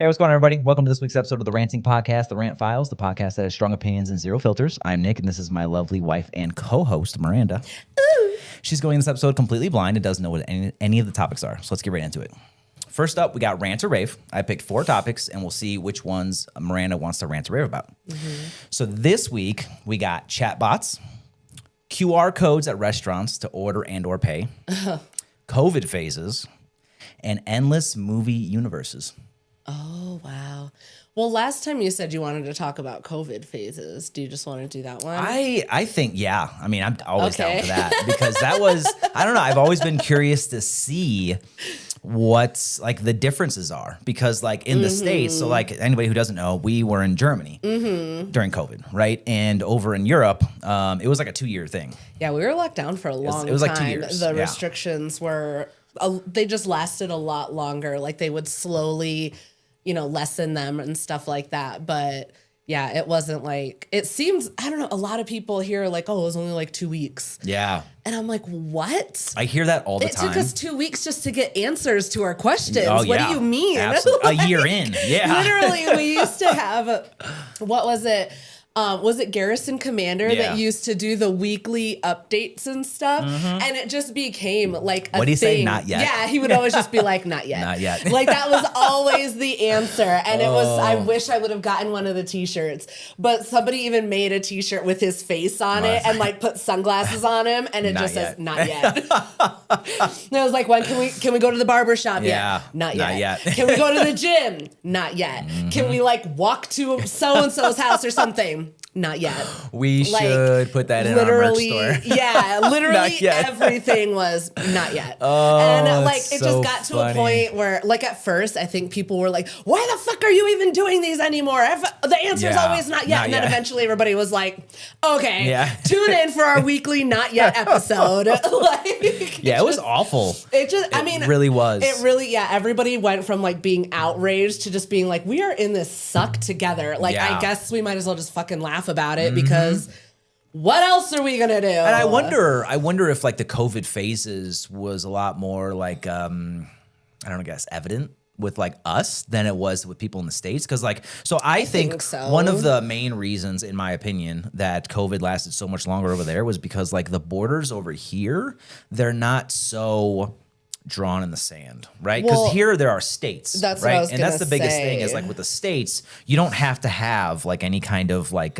Hey, what's going on, everybody? Welcome to this week's episode of the Ranting Podcast, the Rant Files, the podcast that has strong opinions and zero filters. I'm Nick, and this is my lovely wife and co-host, Miranda. Ooh. She's going this episode completely blind and doesn't know what any of the topics are, so let's get right into it. First up, we got Rant or Rave. I picked 4 topics, and we'll see which ones Miranda wants to rant or rave about. So this week, we got chatbots, QR codes at restaurants to order and or pay, COVID phases, and endless movie universes. Oh, wow. Well, last time you said you wanted to talk about COVID phases. Do you just want to do that one? I think, yeah. I mean, I'm always down for that because that was, I don't know, I've always been curious to see what like the differences are because like in the States, so like anybody who doesn't know, we were in Germany during COVID, right? And over in Europe, it was like a 2-year thing. Yeah, we were locked down for a long time. It was like 2 years. The restrictions were, they just lasted a lot longer. Like they would slowly, lessen them and stuff like that. But yeah, it wasn't like, it seems, I don't know, a lot of people here are like, oh, it was only like 2 weeks. Yeah. And I'm like, what? I hear that all the time. It took us 2 weeks just to get answers to our questions. Oh, what do you mean? Absolutely. A year in. Yeah. Literally, we used to have, what was it? Was it Garrison Commander that used to do the weekly updates and stuff? And it just became like a thing. What did he say? Not yet. Yeah, he would always just be like, not yet. Not yet. Like that was always the answer. And it was, I wish I would have gotten one of the t-shirts. But somebody even made a t-shirt with his face on it and like put sunglasses on him. And it just says, not yet. And I was like, when can we go to the barber shop yet? Yeah. Not yet. Not yet. Can we go to the gym? Not yet. Can we like walk to so-and-so's house or something? Not yet. We should put that in our merch store. Yeah, literally everything was not yet. Oh, and like it so just got to a point where like at first I think people were like, why the fuck are you even doing these anymore? The answer is always not yet. And then eventually everybody was like, okay, tune in for our weekly not yet episode. It was awful. It really was. It really, everybody went from like being outraged to just being like, we are in this suck together. Like, I guess we might as well just fucking laugh about it because what else are we gonna do? And I wonder if like the COVID phases was a lot more like I don't know, guess evident with like us than it was with people in the States. Cause like, so I think one of the main reasons, in my opinion, that COVID lasted so much longer over there was because like the borders over here, they're not so drawn in the sand, right? Because here there are states, that's right? What I was and that's the biggest thing is like with the states, you don't have to have like any kind of like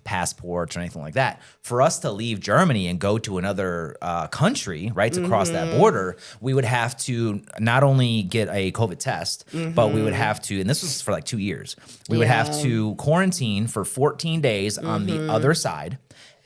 passports or anything like that. For us to leave Germany and go to another country, right, to cross that border, we would have to not only get a COVID test, but we would have to, and this was for like 2 years, we would have to quarantine for 14 days on the other side.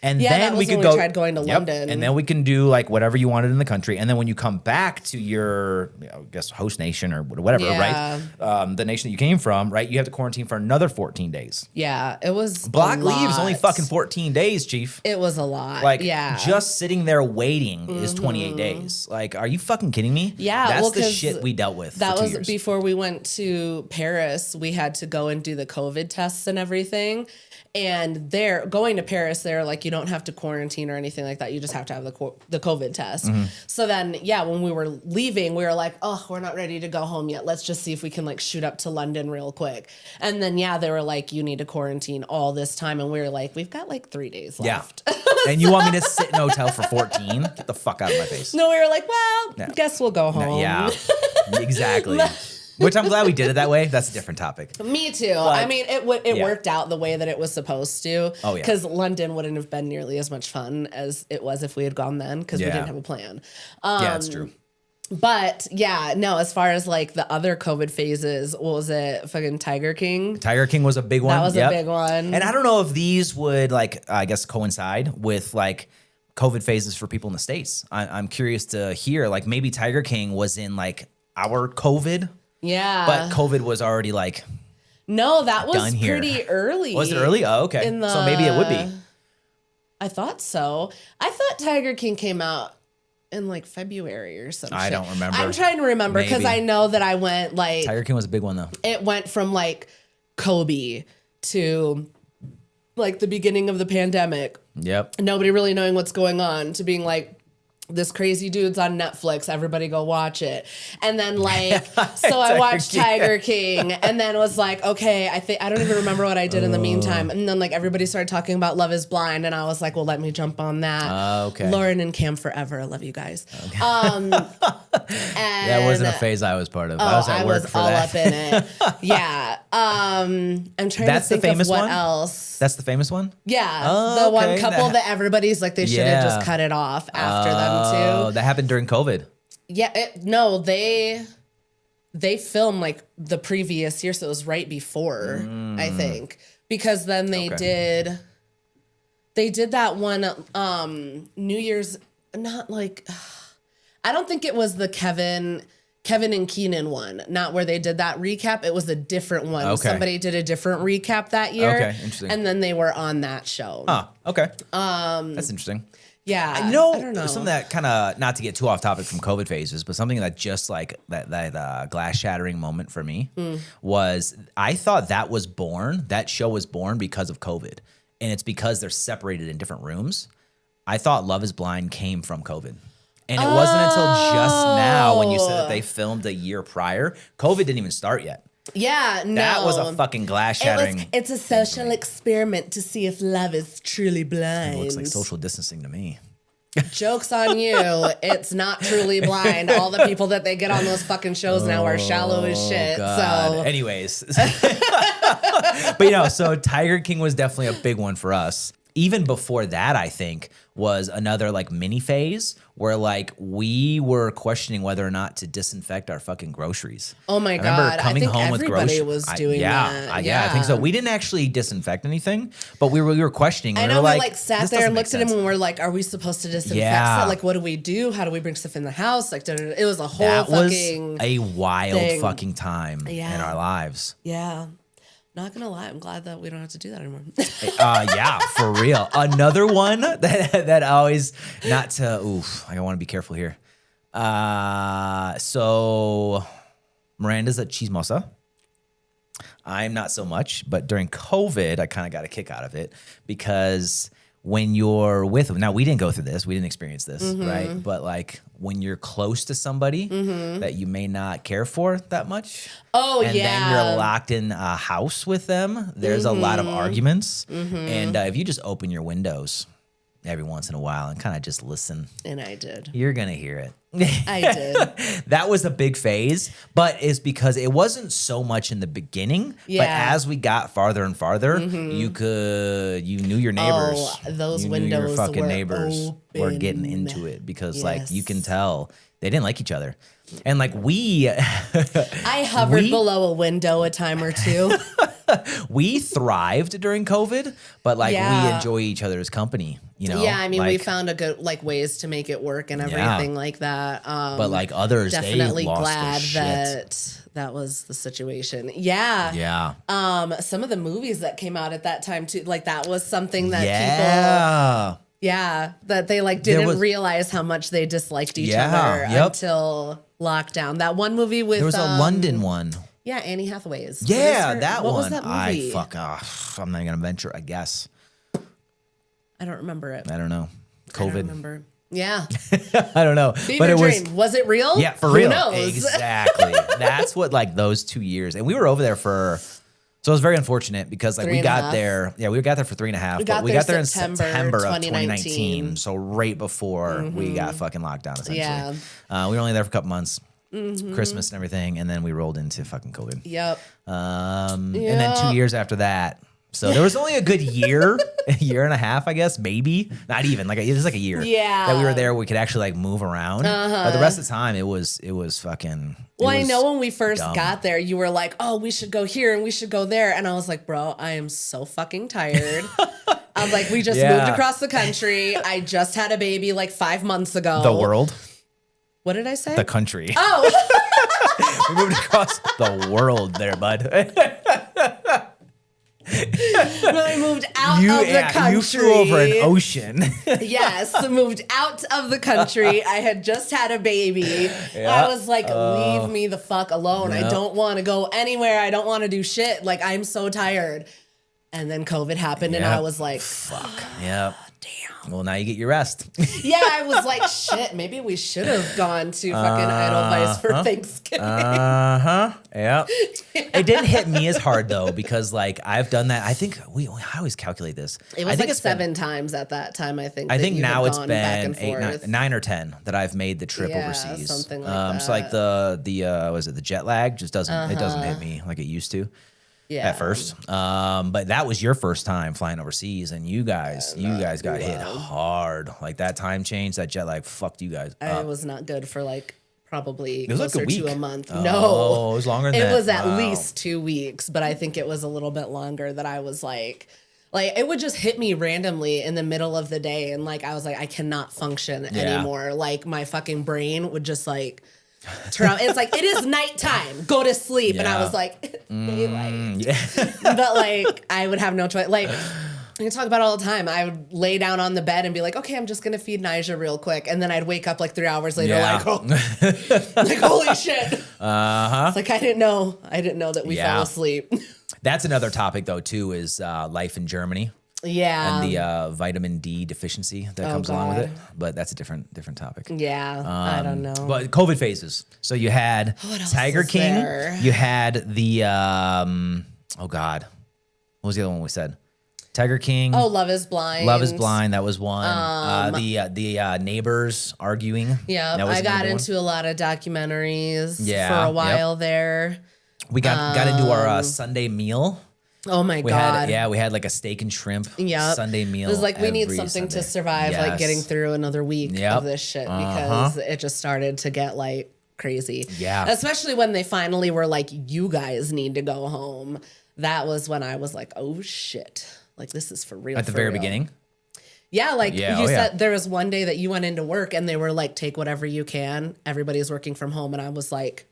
And then we could go. Tried going to London, and then we can do like whatever you wanted in the country. And then when you come back to your, I guess, host nation or whatever, right? The nation that you came from, right? You have to quarantine for another 14 days. Yeah, it was block leaves only fucking 14 days, Chief. It was a lot. Like, just sitting there waiting is 28 days. Like, are you fucking kidding me? Yeah, that's the shit we dealt with. That for 2 was years. Before we went to Paris. We had to go and do the COVID tests and everything. And going to Paris, they're like, you don't have to quarantine or anything like that. You just have to have the COVID test. So then, when we were leaving, we were like, oh, we're not ready to go home yet. Let's just see if we can like shoot up to London real quick. And then, they were like, you need to quarantine all this time. And we were like, we've got like 3 days left. And you want me to sit in a hotel for 14? Get the fuck out of my face. No, we were like, well, guess we'll go home. Yeah, exactly. Which I'm glad we did it that way. That's a different topic. Me too. But, I mean, it worked out the way that it was supposed to. Oh, yeah. Because London wouldn't have been nearly as much fun as it was if we had gone then because we didn't have a plan. That's true. But as far as like the other COVID phases, what was it? Fucking Tiger King? Tiger King was a big one. That was a big one. And I don't know if these would like, I guess, coincide with like COVID phases for people in the States. I'm curious to hear like maybe Tiger King was in like our COVID. Yeah. But COVID was already like no, that was done here. Pretty early. Was it early? Oh, okay. So maybe it would be. I thought so. I thought Tiger King came out in like February or something. I don't remember. I'm trying to remember because I know that I went like Tiger King was a big one though. It went from like Kobe to like the beginning of the pandemic. Yep. Nobody really knowing what's going on to being like this crazy dude's on Netflix. Everybody go watch it. And then like, so I watched Tiger King and then was like, okay, I don't even remember what I did in the meantime. And then like everybody started talking about Love is Blind. And I was like, well, let me jump on that. Okay. Lauren and Cam forever. I love you guys. Okay. That wasn't a phase I was part of. I was at work for all that. up in it. Yeah. I'm trying That's to the think famous of what one? else. That's the famous one? Yeah. Oh, the one okay. couple that everybody's like, they should have just cut it off after them Oh, too. that happened during COVID. Yeah, no, they filmed like the previous year, so it was right before, I think, because then they did that one New Year's, not like, I don't think it was the Kevin and Keenan one, not where they did that recap. It was a different one. Okay. Somebody did a different recap that year. Okay, interesting. And then they were on that show. Oh, okay. That's interesting. Yeah, I don't know. Something that kind of, not to get too off topic from COVID phases, but something that just like that glass shattering moment for me was, I thought that show was born because of COVID. And it's because they're separated in different rooms. I thought Love is Blind came from COVID. And it wasn't until just now when you said that they filmed a year prior. COVID didn't even start yet. Yeah, no. That was a fucking glass shattering. It's a social experiment to see if love is truly blind. It looks like social distancing to me. Joke's on you. It's not truly blind. All the people that they get on those fucking shows now are shallow as shit. God. So anyways. But so Tiger King was definitely a big one for us. Even before that, I think, was another like mini phase where like we were questioning whether or not to disinfect our fucking groceries. Oh my God. I remember coming home with everybody groceries. was doing that. Yeah, I think so. We didn't actually disinfect anything, but we were questioning. I know we like sat this there and doesn't looked make at him sense. and we're like, are we supposed to disinfect Yeah. stuff? Like, what do we do? How do we bring stuff in the house? Like, it was a whole That was fucking a wild thing. fucking time in our lives. Yeah. Not gonna lie, I'm glad that we don't have to do that anymore. Yeah, for real. Another one that always, not to, I want to be careful here. So Miranda's a chismosa. I'm not so much, but during COVID, I kind of got a kick out of it because when you're with, now we didn't go through this, we didn't experience this, right? But like when you're close to somebody that you may not care for that much. Oh, and then you're locked in a house with them, there's a lot of arguments. And if you just open your windows every once in a while and kind of just listen. And I did. You're going to hear it. I did. That was a big phase, but it's because it wasn't so much in the beginning. Yeah. But as we got farther and farther, you knew your neighbors. Oh, those you knew windows your fucking were neighbors were open. getting into it because like you can Yes. tell they didn't like each other. And like I hovered below a window a time or two. we thrived during COVID, but like we Yeah. enjoy each other's company, you know? Yeah, I mean, we Like, found a good ways to make it work and everything like that. but like others, Definitely they lost glad their shit. that was the situation. Yeah. Yeah. Some of the movies that came out at that time too, like that was something that Yeah. people, that they like didn't realize how much they disliked each other until lockdown. That one movie with There was a London one. Yeah, Annie Hathaway's. Yeah, that what one. was that movie? I'm not gonna venture a guess. I don't remember it. I don't know. I don't COVID. remember. Yeah. I don't know. Fever but it dream. Was it real? Yeah, for real. Who knows? Exactly. That's what like those 2 years. And we were over there for, so it was very unfortunate because like we got there. Yeah, we got there for 3.5. But we got there in September of 2019. So right before we got fucking locked down essentially. Yeah. We were only there for a couple months. Christmas and everything, and then we rolled into fucking COVID. Yep. And then 2 years after that. So there was only a good year, a year and a half, I guess, maybe. Not even, like it was like a year. Yeah. That we were there, we could actually like move around. But the rest of the time, it was fucking. Well, I know when we first got there, you were like, "Oh, we should go here and we should go there," and I was like, "Bro, I am so fucking tired." I was like, "We just moved across the country. I just had a baby like 5 months ago." The world. What did I say? The country. Oh. We moved across the world there, bud. I moved out of the country. You flew over an ocean. Yes, moved out of the country. I had just had a baby. I was like, leave me the fuck alone. I don't want to go anywhere. I don't want to do shit. Like, I'm so tired. And then COVID happened, and I was like, fuck. Yep. Damn. Well, now you get your rest. Yeah, I was like, shit, maybe we should have gone to fucking Edelweiss for Thanksgiving. Yep. It didn't hit me as hard though, because like I've done that. I think I always calculate this. It was I think like it's 7 times at that time, I think. I think you had now it's gone back been and 9 or 10 that I've made the trip Yeah, overseas. something like So like the was it the jet lag just doesn't it doesn't Uh-huh. hit me like it used to. Yeah. At first, but that was your first time flying overseas, and you guys got hit hard. Like that time change, that jet lag fucked you guys I up. was not good for like probably was like a closer week. to a month. Oh, No, it was longer than it that. was at Wow. least 2 weeks, but I think it was a little bit longer that I was like it would just hit me randomly in the middle of the day, and like I was like, I cannot function anymore. Like my fucking brain would just like turn on. It's like, it is nighttime, go to sleep. And I Yeah. was like, daylight. Yeah. But like I would have no choice. Like I talk about it all the time. I would lay down on the bed and be like, okay, I'm just gonna feed Nija real quick, and then I'd wake up like 3 hours later, Yeah. like, oh, like holy shit. It's like I didn't know that we Yeah. fell asleep. That's another topic though too, is life in Germany Yeah. and the vitamin D deficiency that comes along with it. God. But that's a different topic. Yeah. I don't know. But COVID phases. So you had else Tiger is King. there? You had the oh God, what was the other one we said? Tiger King. Oh, Love is Blind. Love is Blind. That was one. The neighbors arguing. Yeah, That was I got another one. into a lot of documentaries Yeah, for a yep. while there. We got into our Sunday meal. Oh my We God. had like a steak and shrimp Yep. Sunday meal. It was like, we need every something to Sunday. survive, like Yes. getting through another week Yep. of this shit, because it just started to get like crazy. Yeah. Especially when they finally were like, you guys need to go home. That was when I was like, oh shit. Like, this is for real. At the for very real. beginning. Yeah, like Yeah, you oh, yeah. said, there was one day that you went into work and they were like, take whatever you can. Everybody's working from home. And I was like,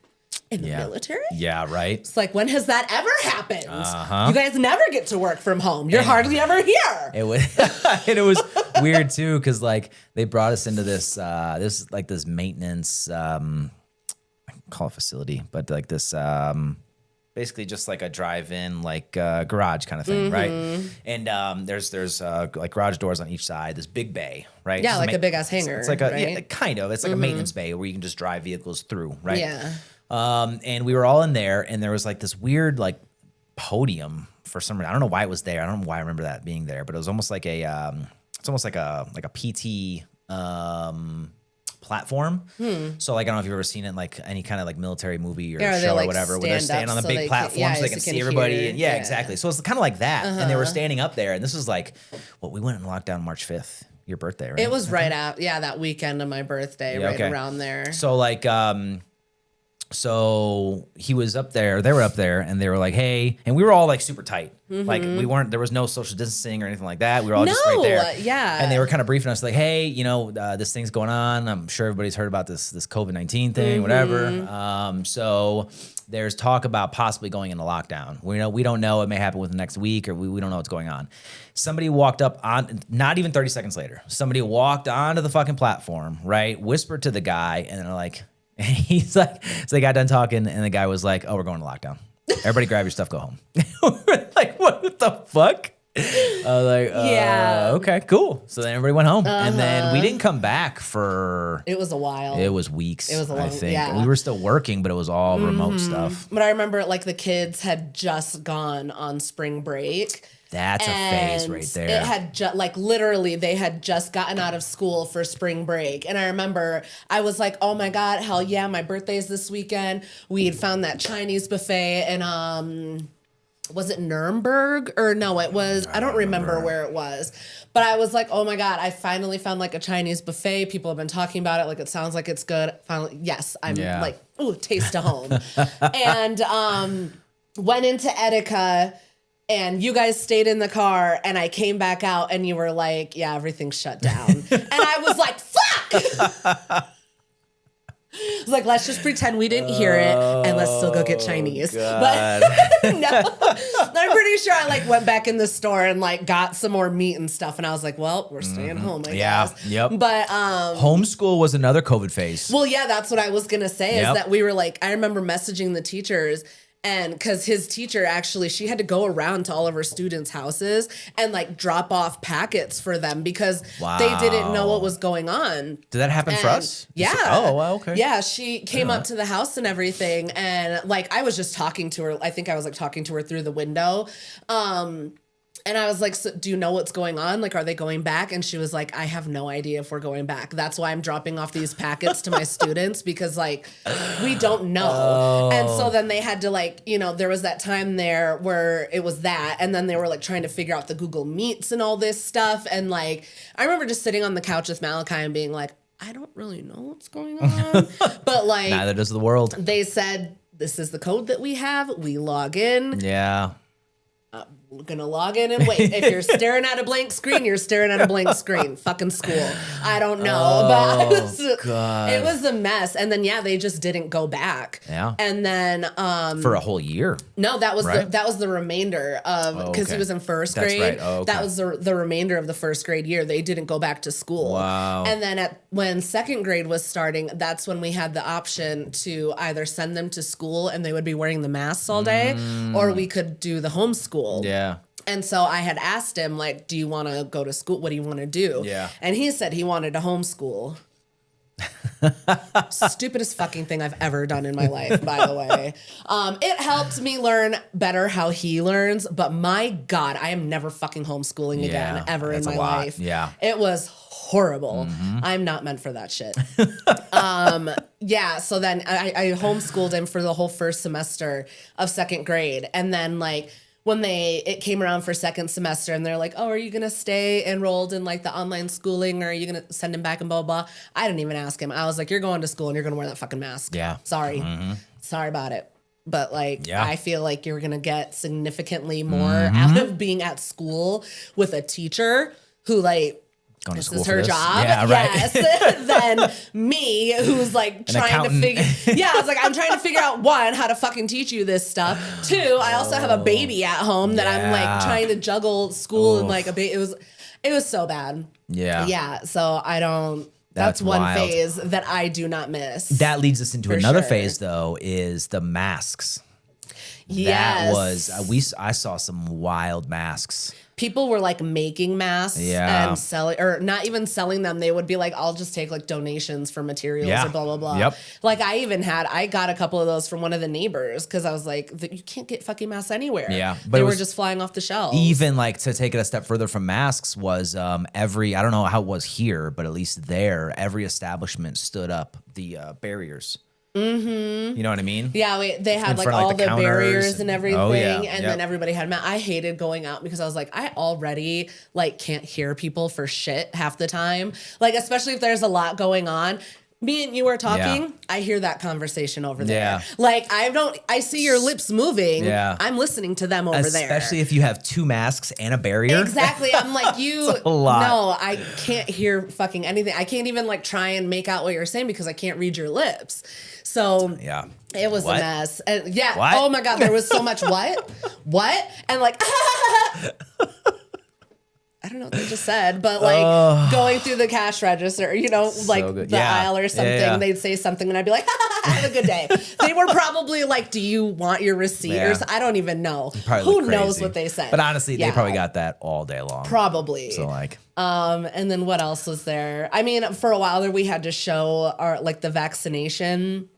in the military? Yeah, right. It's like, when has that ever happened? Uh-huh. You guys never get to work from home. You're hardly ever here. It was and it was weird too, because like they brought us into this this maintenance I call it facility, but like this basically just like a drive-in like garage kind of thing, right? And there's like garage doors on each side, this big bay, right? Yeah, Just like a big ass hangar. It's like a right? yeah, kind of. It's like a maintenance bay where you can just drive vehicles through, right? Yeah. And we were all in there, and there was like this weird like podium for some reason. I don't know why it was there. I don't know why I remember that being there, but it was almost like a it's almost like a PT platform. So like I don't know if you've ever seen it in like any kind of like military movie or Yeah, or they, show or like, where they're stand standing up on the so big they can- platform yeah, so they so can you see can everybody. hear. And yeah, Yeah. exactly. So it's kind of like that. And they were standing up there, and this was like, well, we went in lockdown March 5th, your birthday, right? It was right out, that weekend of my birthday, Yeah, right okay. around there. So like so he was up there, they were up there, and they were like, hey, and we were all like super tight. Like there was no social distancing or anything like that. We were all just right there. yeah. And they were kind of briefing us like, hey, you know, this thing's going on. I'm sure everybody's heard about this COVID-19 thing, whatever. So there's talk about possibly going into lockdown. We don't know. It may happen within the next week, or we don't know what's going on. Somebody walked up on, not even 30 seconds later, somebody walked onto the fucking platform, right? Whispered to the guy, and they're like, he's like, so they got done talking, and the guy was like, oh, we're going to lockdown. Everybody grab your stuff, go home. We're like, what the fuck? I was like, Yeah. okay, cool. So then everybody went home. And then we didn't come back for, It was a while. it was weeks, It was a I long- think. yeah. We were still working, but it was all remote stuff. But I remember like the kids had just gone on spring break. That's a phase And right there. It had like literally they had just gotten out of school for spring break. And I remember I was like, oh my God, hell yeah, my birthday's this weekend. We had found that Chinese buffet and was it Nuremberg? Or no, it was, I don't remember where it was. But I was like, oh my God, I finally found like a Chinese buffet. People have been talking about it. Like, it sounds like it's good. Finally, yes, I'm Yeah. like, ooh, taste of home. And went into Etika. And you guys stayed in the car, and I came back out, and you were like, yeah, everything's shut down. And I was like, fuck! I was like, let's just pretend we didn't hear it, and let's still go get Chinese. God. But no, I'm pretty sure I like went back in the store and like got some more meat and stuff, and I was like, well, we're staying home, I Yeah, guess. yep. But Homeschool was another COVID phase. well, yeah, that's what I was gonna say Yep. is that we were like, I remember messaging the teachers. And because his teacher actually, she had to go around to all of her students' houses and like drop off packets for them because they didn't know what was going on. Did that happen for us? Yeah. Oh, wow, okay. Yeah, she came up to the house and everything. And like, I was just talking to her. I think I was like talking to her through the window. And I was like, so do you know what's going on? Like, are they going back? And she was like, I have no idea if we're going back. That's why I'm dropping off these packets to my students because, like, we don't know. Oh. And so then they had to, like, you know, there was that time there where it was that. And then they were, like, trying to figure out the Google Meets and all this stuff. And, like, I remember just sitting on the couch with Malachi and being like, I don't really know what's going on. But, like, neither does the world. They said, this is the code that we have. We log in. Yeah. We're gonna log in and wait. If you're staring at a blank screen, you're staring at a blank screen. Fucking school. I don't know, but it was a mess. And then they just didn't go back. Yeah. And then for a whole year. No, that was the remainder of because he was in first grade. That's right. Oh, okay. That was the remainder of the first grade year. They didn't go back to school. Wow. And then when second grade was starting, that's when we had the option to either send them to school and they would be wearing the masks all day, or we could do the homeschool. Yeah. And so I had asked him, like, do you want to go to school? What do you want to do? Yeah. And he said he wanted to homeschool. Stupidest fucking thing I've ever done in my life, by the way. It helped me learn better how he learns, but my God, I am never fucking homeschooling again, ever in my life. Yeah. It was horrible. I'm not meant for that shit. So then I homeschooled him for the whole first semester of second grade. And then, like, when it came around for second semester and they're like, oh, are you going to stay enrolled in like the online schooling or are you going to send him back and blah, blah, blah. I didn't even ask him. I was like, you're going to school and you're going to wear that fucking mask. Yeah. Sorry. Sorry about it. But like, I feel like you're going to get significantly more out of being at school with a teacher who like, this is her job. Yeah, right. Yes. Than me, who's like trying to figure. Yeah, I was like, I'm trying to figure out one, how to fucking teach you this stuff. Two, I also have a baby at home that I'm like trying to juggle school and like a baby. It was so bad. Yeah. Yeah. So I don't. That's one phase that I do not miss. That leads us into another phase, though, is the masks. Yes. That was I saw some wild masks. People were like making masks and selling, or not even selling them. They would be like, I'll just take like donations for materials or blah, blah, blah. Yep. Like I got a couple of those from one of the neighbors because I was like, you can't get fucking masks anywhere. Yeah. But they were just flying off the shelves. Even like to take it a step further from masks was I don't know how it was here, but at least there, every establishment stood up the barriers. You know what I mean? Yeah, they had like all the barriers and everything, and then everybody had I hated going out because I was like, I already like can't hear people for shit half the time. Like, especially if there's a lot going on. Me and you are talking, I hear that conversation over there. Yeah. Like, I see your lips moving. Yeah. I'm listening to them over there. Especially if you have two masks and a barrier. Exactly. I'm like, a lot. No, I can't hear fucking anything. I can't even like try and make out what you're saying because I can't read your lips. So it was a mess. And what? Oh my God, there was so much what? And like, I don't know what they just said, but like going through the cash register, you know, like the aisle or something, they'd say something and I'd be like, have a good day. They were probably like, do you want your receipt? Or I don't even know. Who knows what they said? But honestly, they probably got that all day long. Probably. So like. And then what else was there? I mean, for a while there, we had to show our like the vaccination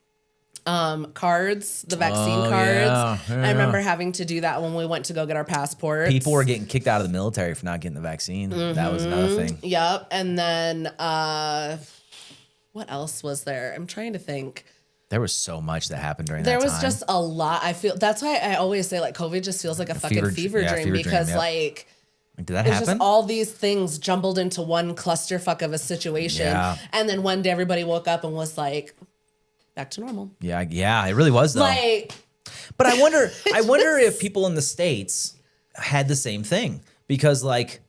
cards, the vaccine cards. I remember having to do that when we went to go get our passports. People were getting kicked out of the military for not getting the vaccine. That was another thing. Yep. And then what else was there? I'm trying to think. There was so much that happened during that time. There was just a lot. I feel that's why I always say like COVID just feels like a fucking fever dream because like did that it's happen? just all these things jumbled into one clusterfuck of a situation. Yeah. And then one day everybody woke up and was like, back to normal. Yeah, it really was though. Like, but I wonder if people in the States had the same thing because like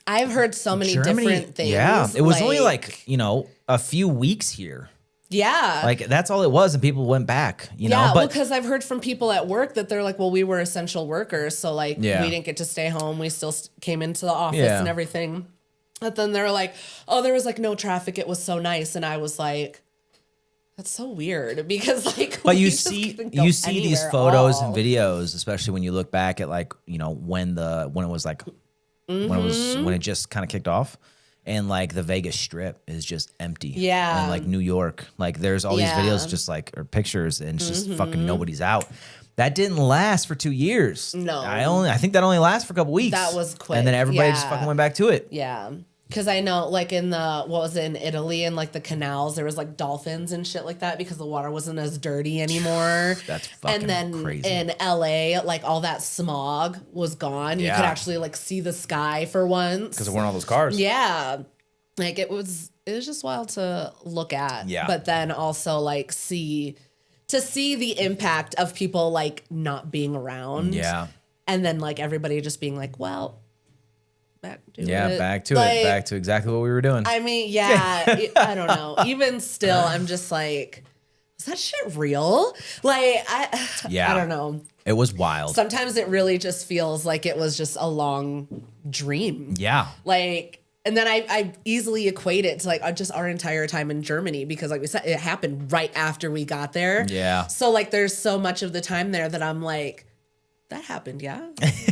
I've heard so many different things. Yeah, it was only like, you know, a few weeks here. Yeah. Like that's all it was and people went back, you know. Yeah, because I've heard from people at work that they're like, well, we were essential workers, so like we didn't get to stay home. We still came into the office and everything. But then they're like, oh, there was like no traffic. It was so nice. And I was like, That's so weird because like, But we you just see couldn't go these anywhere at photos all. and videos, especially when you look back at like, you know, when it was like when it just kind of kicked off. And like the Vegas Strip is just empty. Yeah. And like New York, like there's all these Yeah. videos just like, or pictures, and it's just fucking nobody's out. That didn't last for 2 years. No. I think that only lasted for a couple weeks. That was quick. And then everybody just Yeah. fucking went back to it. Yeah. Because I know, like, what was it, in Italy, and like the canals, there was like dolphins and shit like that because the water wasn't as dirty anymore. That's fucking And then crazy. in LA, like, all that smog was gone. You Yeah. could actually like see the sky for once. Because there weren't all those cars. Yeah. Like, it was just wild to look at. Yeah. But then also like see the impact of people like not being around. Yeah. And then like everybody just being like, well, back to it. Back to Like, it. Back to exactly what we were doing. I mean, yeah, I don't know. Even still, I'm just like, is that shit real? Like, I don't know. It was wild. Sometimes it really just feels like it was just a long dream. Yeah. Like, and then I easily equate it to like just our entire time in Germany because like we said, it happened right after we got there. Yeah. So like there's so much of the time there that I'm like, that happened, yeah?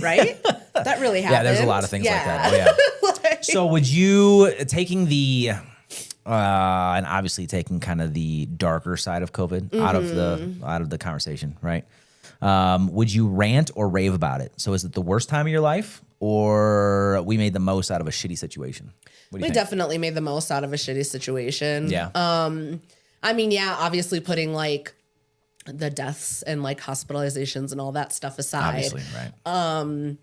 Right? That really happened. Yeah, there's a lot of things like that. Oh, yeah. Like- So would you, taking the, and obviously taking kind of the darker side of COVID out of the conversation, right? Would you rant or rave about it? So is it the worst time of your life, or we made the most out of a shitty situation? What do We you think? definitely made the most out of a shitty situation. Yeah. I mean, yeah, obviously putting like the deaths and like hospitalizations and all that stuff aside. Obviously, right.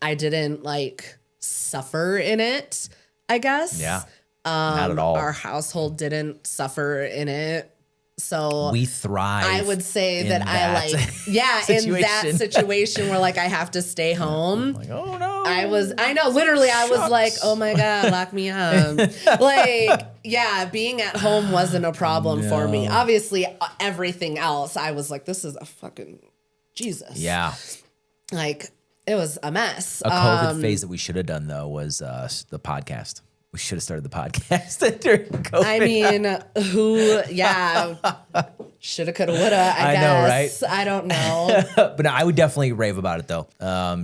I didn't like suffer in it, I guess. Yeah. Not at all. Our household didn't suffer in it. So We thrive. I would say in that I like, yeah, in that situation. situation where like I have to stay home. Like, oh no. I know, literally, I was like, oh my God, lock me up. Like, yeah, being at home wasn't a problem for me. Obviously, everything else, I was like, this is a fucking Jesus. Yeah. Like, it was a mess. A COVID phase that we should have done though was the podcast. We should have started the podcast during COVID. I mean, shoulda, coulda, woulda, I know, guess. I don't know. But no, I would definitely rave about it though,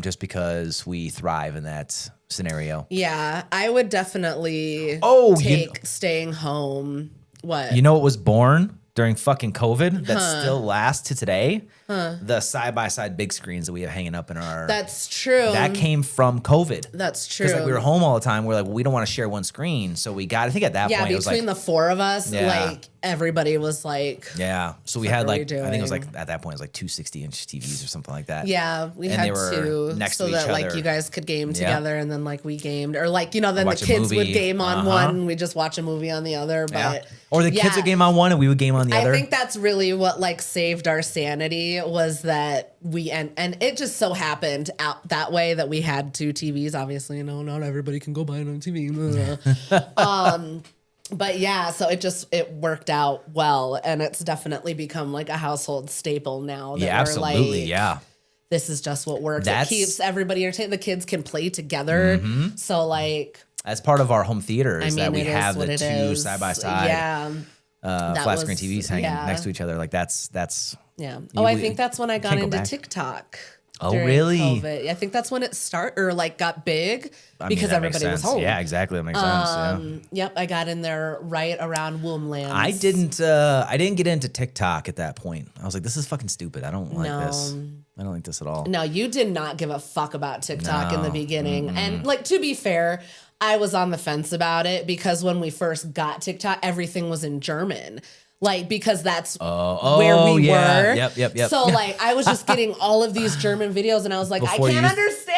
just because we thrive in that scenario. Yeah, I would definitely take staying home. What? You know what was born during fucking COVID that still lasts to today? The side-by-side big screens that we have hanging up in our... That's true. That came from COVID. That's true. Because like we were home all the time. We're like, well, we don't want to share one screen. So we got, I think at that point, it was between like... the four of us, Yeah. like everybody was like... Yeah. So we had are like, we I think it was doing? like, at that point, it was like 260-inch TVs or something like that. Yeah, we And had they were two next so to that each like other. you guys could game Yeah. together and then like we gamed or like, you know, then the Watch a kids would movie. game on one and we just watch a movie on the other. But Yeah. Or the kids would game on one and we would game on the other. I think that's really what like saved our sanity was that we and it just so happened out that way that we had two TVs. Obviously, you know, not everybody can go buy another TV. But yeah, so it worked out well, and it's definitely become like a household staple now. That Yeah, we're absolutely. like, Yeah. this is just what works. That's- It keeps everybody entertained. The kids can play together. So like, That's part of our home theater is that we it is have what the it two is. side by side Yeah. That flat screen was- TVs hanging yeah. next to each other. Like that's Yeah. Oh, I we think that's when I got can't go into back. TikTok. Oh, during really? COVID. I think that's when it got big I mean, because that makes everybody was sense. home. Yeah, exactly. That makes sense. Yeah. Yep, I got in there right around womb lands. I didn't get into TikTok at that point. I was like, this is fucking stupid. I don't like this. I don't like this at all. No, you did not give a fuck about TikTok in the beginning. And like, to be fair, I was on the fence about it because when we first got TikTok, everything was in German. Like, because that's where we were. Yep. So like, I was just getting all of these German videos and I was like, Before I you can't used- understand.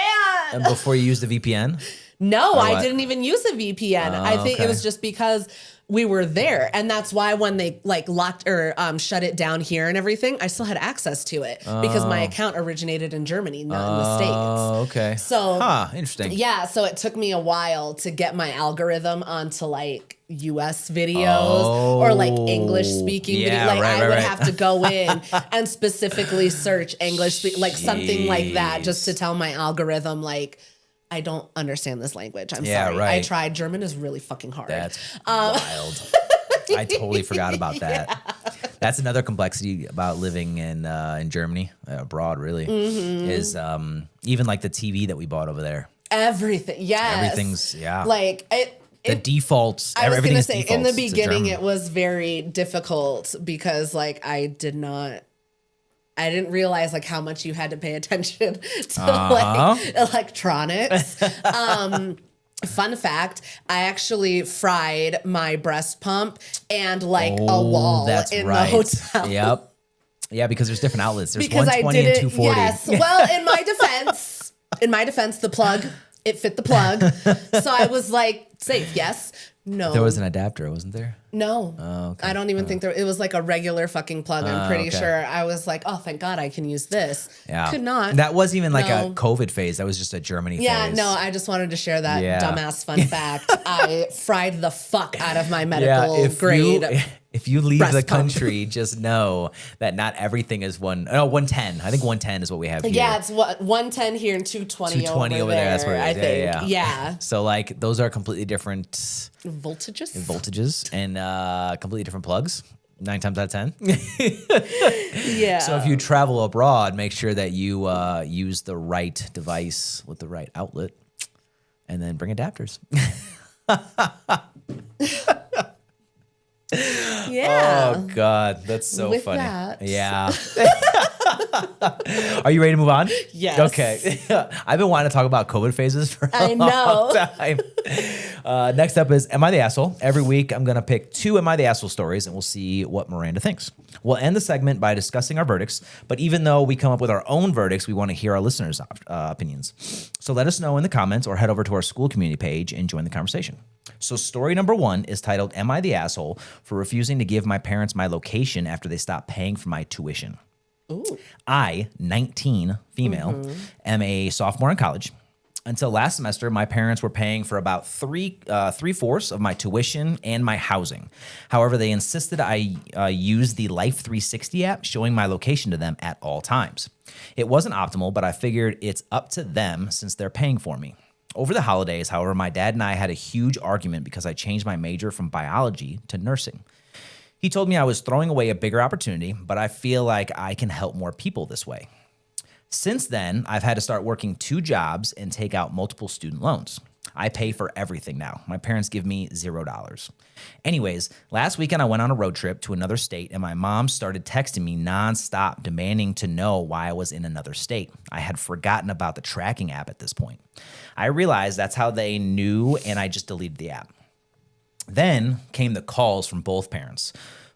And before you used the VPN? No, I what? didn't even use a VPN. I think okay. it was just because we were there. And that's why when they like locked or shut it down here and everything, I still had access to it because my account originated in Germany, not in the States. Oh, okay. So, interesting. yeah, so it took me a while to get my algorithm onto like US videos or like English speaking Yeah, videos. Like right, I would right. have to go in and specifically search English, like something like that, just to Jeez. tell my algorithm like, I don't understand this language. I'm Yeah, sorry. right. I tried. German is really fucking hard. That's wild. I totally forgot about that. Yeah. That's another complexity about living in Germany, abroad, really, is even like the TV that we bought over there. Everything. Yes. Everything's, yeah. Like the defaults. I was going to say, defaults in the beginning, it was very difficult because like I didn't realize like how much you had to pay attention to like electronics. Fun fact, I actually fried my breast pump and like a wall in the hotel. Yep. Yeah, because there's different outlets. There's because 120 and 240. Yes. Well, in my defense, the plug, it fit the plug. So I was like, safe, yes. No. There was an adapter, wasn't there? No. Oh, okay. I don't even think it was like a regular fucking plug. I'm pretty sure. I was like, oh, thank God I can use this. Yeah. Could not. That wasn't even like a COVID phase. That was just a Germany phase. Yeah, no, I just wanted to share that dumbass fun fact. I fried the fuck out of my medical grade. If you leave the country, just know that not everything is 110. I think 110 is what we have here. Yeah, it's 110 here and 220 over there. That's where I think. Yeah. So like those are completely different voltages and completely different plugs. 9 times out of 10. Yeah. So if you travel abroad, make sure that you use the right device with the right outlet, and then bring adapters. Yeah. Oh God, that's so With funny. That. Yeah. Are you ready to move on? Yes. Okay. I've been wanting to talk about COVID phases for a long time. Next up is Am I the Asshole? Every week I'm going to pick 2 Am I the Asshole stories and we'll see what Miranda thinks. We'll end the segment by discussing our verdicts, but even though we come up with our own verdicts, we want to hear our listeners' opinions. So let us know in the comments or head over to our school community page and join the conversation. So story number 1 is titled, Am I the Asshole for refusing to give my parents my location after they stopped paying for my tuition? Ooh. I, 19, female, am a sophomore in college. Until last semester, my parents were paying for about three-fourths of my tuition and my housing. However, they insisted I use the Life 360 app, showing my location to them at all times. It wasn't optimal, but I figured it's up to them since they're paying for me. Over the holidays, however, my dad and I had a huge argument because I changed my major from biology to nursing. He told me I was throwing away a bigger opportunity, but I feel like I can help more people this way. Since then, I've had to start working 2 jobs and take out multiple student loans. I pay for everything now. My parents give me $0. Anyways, last weekend I went on a road trip to another state and my mom started texting me nonstop demanding to know why I was in another state. I had forgotten about the tracking app at this point. I realized that's how they knew and I just deleted the app. Then came the calls from both parents,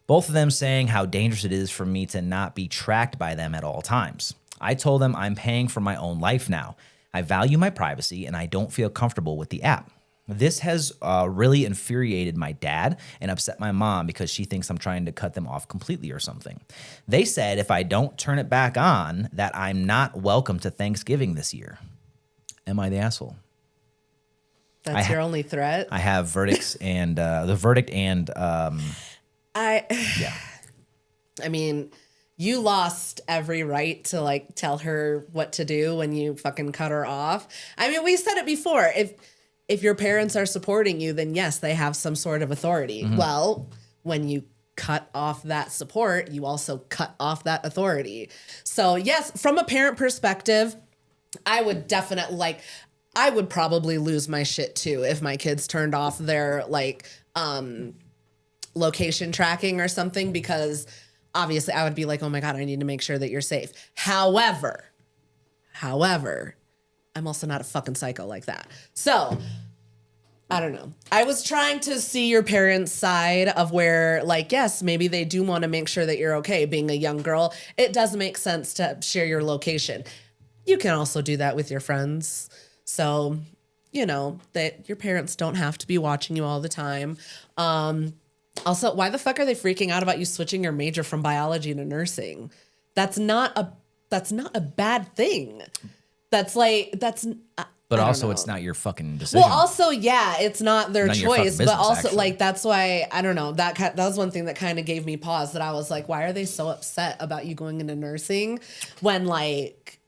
both of them saying how dangerous it is for me to not be tracked by them at all times. I told them I'm paying for my own life now. I value my privacy and I don't feel comfortable with the app. This has really infuriated my dad and upset my mom because she thinks I'm trying to cut them off completely or something. They said if I don't turn it back on, that I'm not welcome to Thanksgiving this year. Am I the asshole? That's your only threat? I have verdicts and the verdict and I mean, you lost every right to like tell her what to do when you fucking cut her off. I mean, we said it before. If your parents are supporting you, then yes, they have some sort of authority. Mm-hmm. Well, when you cut off that support, you also cut off that authority. So yes, from a parent perspective, I would definitely I would probably lose my shit too if my kids turned off their location tracking or something, because obviously I would be like, oh my God, I need to make sure that you're safe. However, I'm also not a fucking psycho like that. So I don't know. I was trying to see your parents' side of where, like, yes, maybe they do want to make sure that you're okay. Being a young girl, it does make sense to share your location. You can also do that with your friends. So, you know, that your parents don't have to be watching you all the time. Also, why the fuck are they freaking out about you switching your major from biology to nursing? That's not a bad thing. But also, it's not your fucking decision. Well, also, yeah, it's not their choice. But also, actually. like, that's why, I don't know, that was one thing that kind of gave me pause, that I was like, why are they so upset about you going into nursing when, like,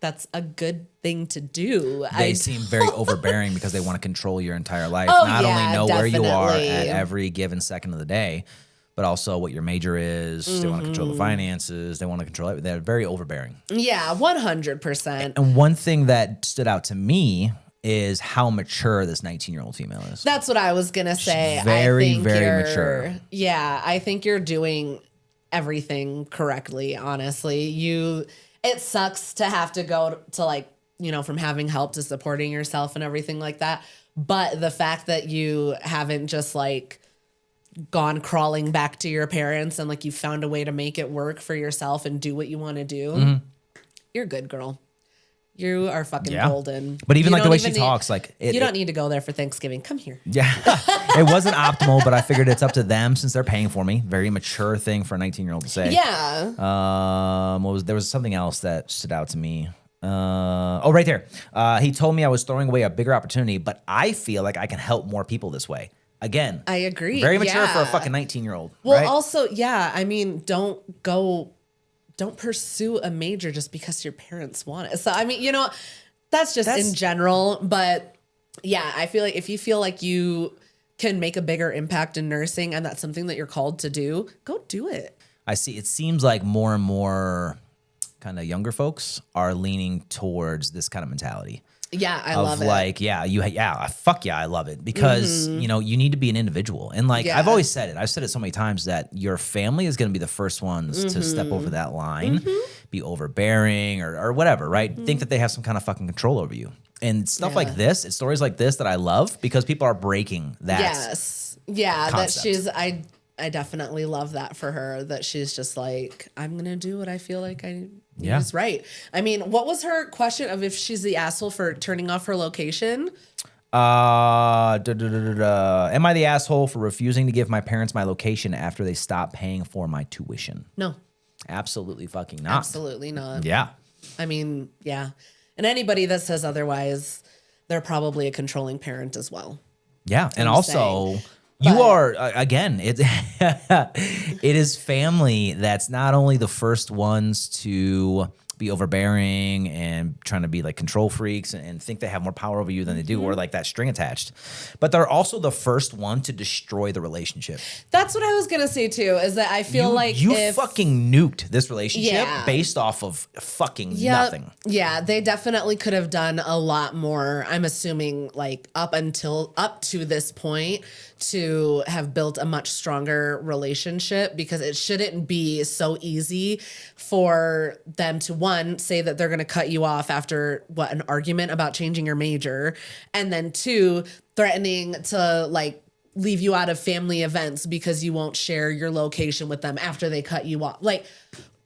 that's a good thing to do. They seem very overbearing because they want to control your entire life. Oh, Not only yeah, know where you are definitely. at every given second of the day, but also what your major is. They want to control the finances. They want to control it. They're very overbearing. Yeah, 100%. And one thing that stood out to me is how mature this 19-year-old female is. That's what I was going to say. Very, I think very mature. Yeah, I think you're doing everything correctly, honestly. It sucks to have to go to like, you know, from having help to supporting yourself and everything like that. But the fact that you haven't just like gone crawling back to your parents and like you found a way to make it work for yourself and do what you want to do, you're good, girl. You are fucking golden. But even You like the don't way even she talks, like you don't need to go there for Thanksgiving. Come here. Yeah, it wasn't optimal, but I figured it's up to them since they're paying for me. Very mature thing for a 19-year-old to say. Yeah. There was something else that stood out to me. Right there. He told me I was throwing away a bigger opportunity, but I feel like I can help more people this way. Again, I agree. Very mature for a Yeah. fucking 19-year-old. Well, right? also, yeah, I mean, don't pursue a major just because your parents want it. So, I mean, you know, that's in general. But yeah, I feel like if you feel like you can make a bigger impact in nursing and that's something that you're called to do, go do it. I see. It seems like more and more kind of younger folks are leaning towards this kind of mentality. Yeah, I love it. Like, fuck yeah, I love it because, you know, you need to be an individual. And like, I've always said it. I've said it so many times that your family is going to be the first ones to step over that line, be overbearing or whatever, right? Think that they have some kind of fucking control over you. And stuff like this, it's stories like this that I love because people are breaking that. Yes. Yeah, concept. that I definitely love that for her, that she's just like, I'm going to do what I feel like is right. I mean, what was her question of if she's the asshole for turning off her location? Am I the asshole for refusing to give my parents my location after they stop paying for my tuition? No. Absolutely fucking not. Absolutely not. Yeah. I mean, yeah. And anybody that says otherwise, they're probably a controlling parent as well. Yeah. And also, you are, again, it is family that's not only the first ones to be overbearing and trying to be like control freaks and think they have more power over you than they do, or like that string attached. But they're also the first one to destroy the relationship. That's what I was going to say too, is that I feel like you fucking nuked this relationship based off of fucking nothing. Yeah, they definitely could have done a lot more, I'm assuming, like up to this point, to have built a much stronger relationship, because it shouldn't be so easy for them to, one, say that they're going to cut you off after an argument about changing your major, and then two, threatening to like leave you out of family events because you won't share your location with them after they cut you off. Like,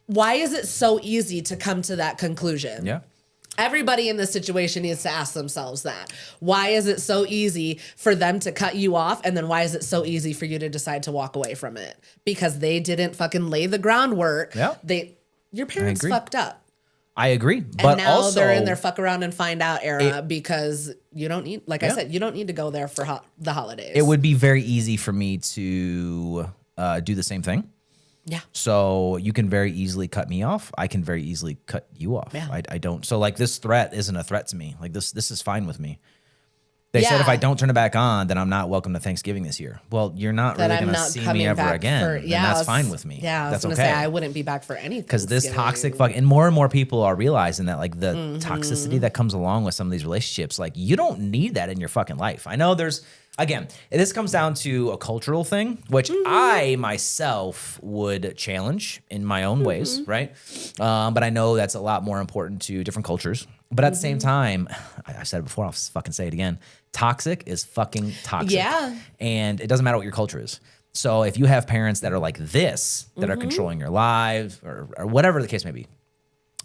why is it so easy to come to that conclusion? Yeah. Everybody in this situation needs to ask themselves that. Why is it so easy for them to cut you off? And then why is it so easy for you to decide to walk away from it? Because they didn't fucking lay the groundwork. Yeah. Your parents fucked up. I agree. And But now also, they're in their fuck around and find out era, because you don't need, like I said, you don't need to go there for the holidays. it would be very easy for me to do the same thing. Yeah. So you can very easily cut me off. I can very easily cut you off. Yeah. I don't. So like this threat isn't a threat to me. Like this is fine with me. They said if I don't turn it back on, then I'm not welcome to Thanksgiving this year. Well, you're not really going to see me ever again. And that's fine with me. Yeah, I was that's going to okay. say I wouldn't be back for anything. Because this toxic and more people are realizing that like the toxicity that comes along with some of these relationships, like you don't need that in your fucking life. I know again, this comes down to a cultural thing, which I myself would challenge in my own ways, right? But I know that's a lot more important to different cultures. But at the same time, I said it before, I'll fucking say it again. Toxic is fucking toxic. Yeah. And it doesn't matter what your culture is. So if you have parents that are like this, that are controlling your lives or whatever the case may be,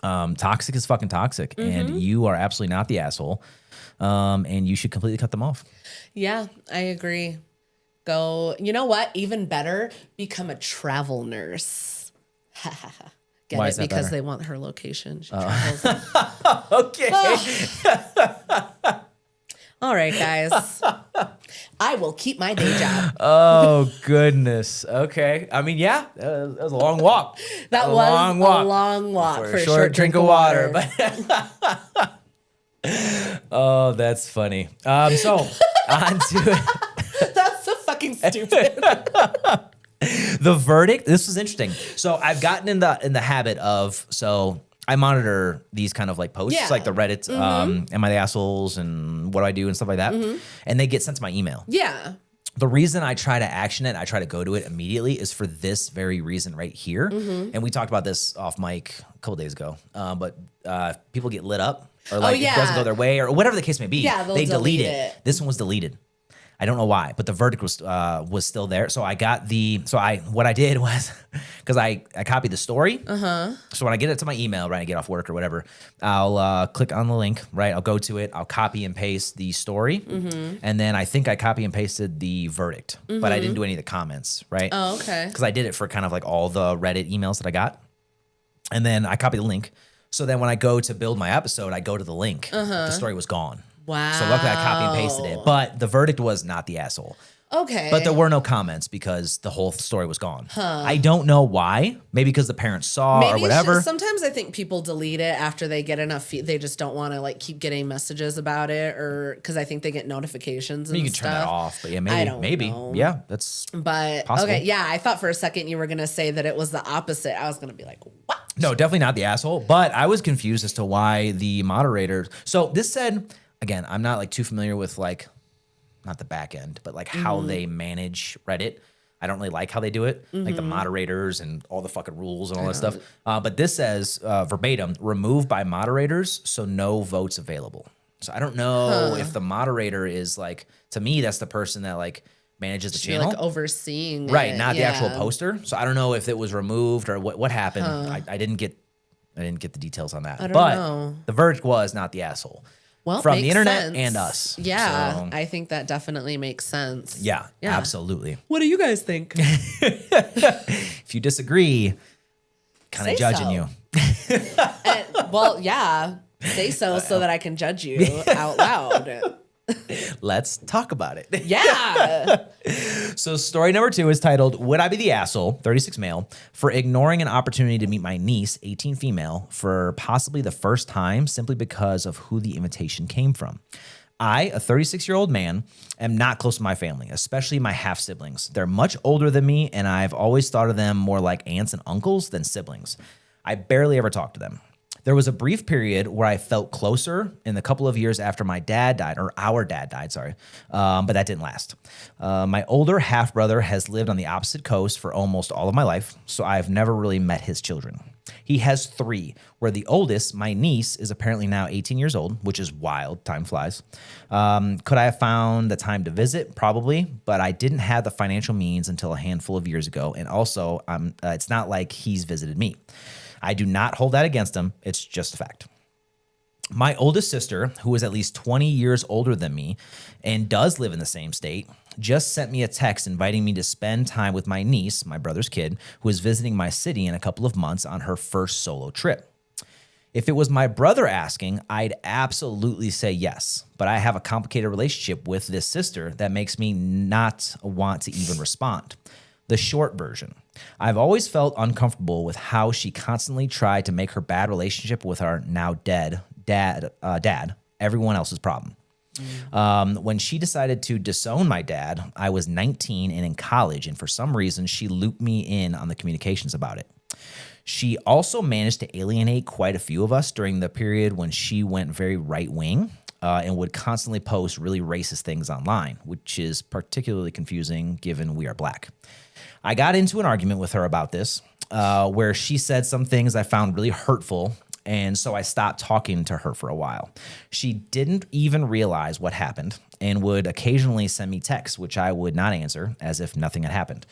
toxic is fucking toxic. And you are absolutely not the asshole. And you should completely cut them off. Yeah, I agree. Go, you know what? Even better, become a travel nurse. Get Why it? is that Because better? they want her location. She travels. Okay. All right, guys. I will keep my day job. Oh, goodness. Okay. I mean, yeah, that was a long walk. That was a long walk for a short drink of water. But oh, that's funny. So on to it. That's so fucking stupid. The verdict. This was interesting. So I've gotten in the habit of, so I monitor these kind of like posts, Yeah. like the Reddit, am I the assholes and what do I do and stuff like that. And they get sent to my email. Yeah. The reason I try to action it, I try to go to it immediately is for this very reason right here. And we talked about this off mic a couple days ago. But people get lit up or like it doesn't go their way or whatever the case may be. Yeah, they delete it. This one was deleted. I don't know why, but the verdict was still there. So I got what I did was, because I copied the story. So when I get it to my email, right, I get off work or whatever, I'll click on the link, right? I'll go to it. I'll copy and paste the story. And then I think I copy and pasted the verdict, but I didn't do any of the comments, right? Oh, okay. Because I did it for kind of like all the Reddit emails that I got. And then I copied the link. So then when I go to build my episode, I go to the link. The story was gone. Wow. So luckily I copy and pasted it. But the verdict was not the asshole. Okay. But there were no comments because the whole story was gone. I don't know why. Maybe because the parents saw or whatever. Sometimes I think people delete it after they get enough. They just don't want to like keep getting messages about it, or because I think they get notifications. And you can turn that off, but yeah, maybe, know. Yeah, that's. But possible. Okay, yeah, I thought for a second you were gonna say that it was the opposite. I was gonna be like, what? No, definitely not the asshole. But I was confused as to why the moderators. So this said, again, I'm not like too familiar with like, not the back end, but like how they manage Reddit. I don't really like how they do it, like the moderators and all the fucking rules and all that stuff. But this says verbatim, removed by moderators, so no votes available. So I don't know if the moderator is like, to me, that's the person that like manages the channel. Like overseeing right, it, not the actual poster. So I don't know if it was removed or what happened. I didn't get the details on that. I don't but know. the verdict was not the asshole. Well, from the internet sense. and us. Yeah, So, I think that definitely makes sense. yeah, absolutely. What do you guys think? If you disagree, kind Say of judging so. you. Well, yeah, say so that I can judge you out loud. Let's talk about it. Yeah. So story number 2 is titled, Would I Be the Asshole, 36 male, for ignoring an opportunity to meet my niece, 18 female, for possibly the first time simply because of who the invitation came from? I, a 36-year-old man, am not close to my family, especially my half-siblings. They're much older than me, and I've always thought of them more like aunts and uncles than siblings. I barely ever talk to them. There was a brief period where I felt closer in the couple of years after my dad died, or our dad died, sorry, but that didn't last. My older half-brother has lived on the opposite coast for almost all of my life, so I've never really met his children. He has 3, where the oldest, my niece, is apparently now 18 years old, which is wild. Time flies. Could I have found the time to visit? Probably, but I didn't have the financial means until a handful of years ago, and also it's not like he's visited me. I do not hold that against him. It's just a fact. My oldest sister, who is at least 20 years older than me and does live in the same state, just sent me a text inviting me to spend time with my niece, my brother's kid, who is visiting my city in a couple of months on her first solo trip. If it was my brother asking, I'd absolutely say yes, but I have a complicated relationship with this sister that makes me not want to even respond. The short version. I've always felt uncomfortable with how she constantly tried to make her bad relationship with our now dead dad everyone else's problem. When she decided to disown my dad, I was 19 and in college, and for some reason, she looped me in on the communications about it. She also managed to alienate quite a few of us during the period when she went very right-wing and would constantly post really racist things online, which is particularly confusing given we are black. I got into an argument with her about this, where she said some things I found really hurtful, and so I stopped talking to her for a while. She didn't even realize what happened and would occasionally send me texts, which I would not answer, as if nothing had happened.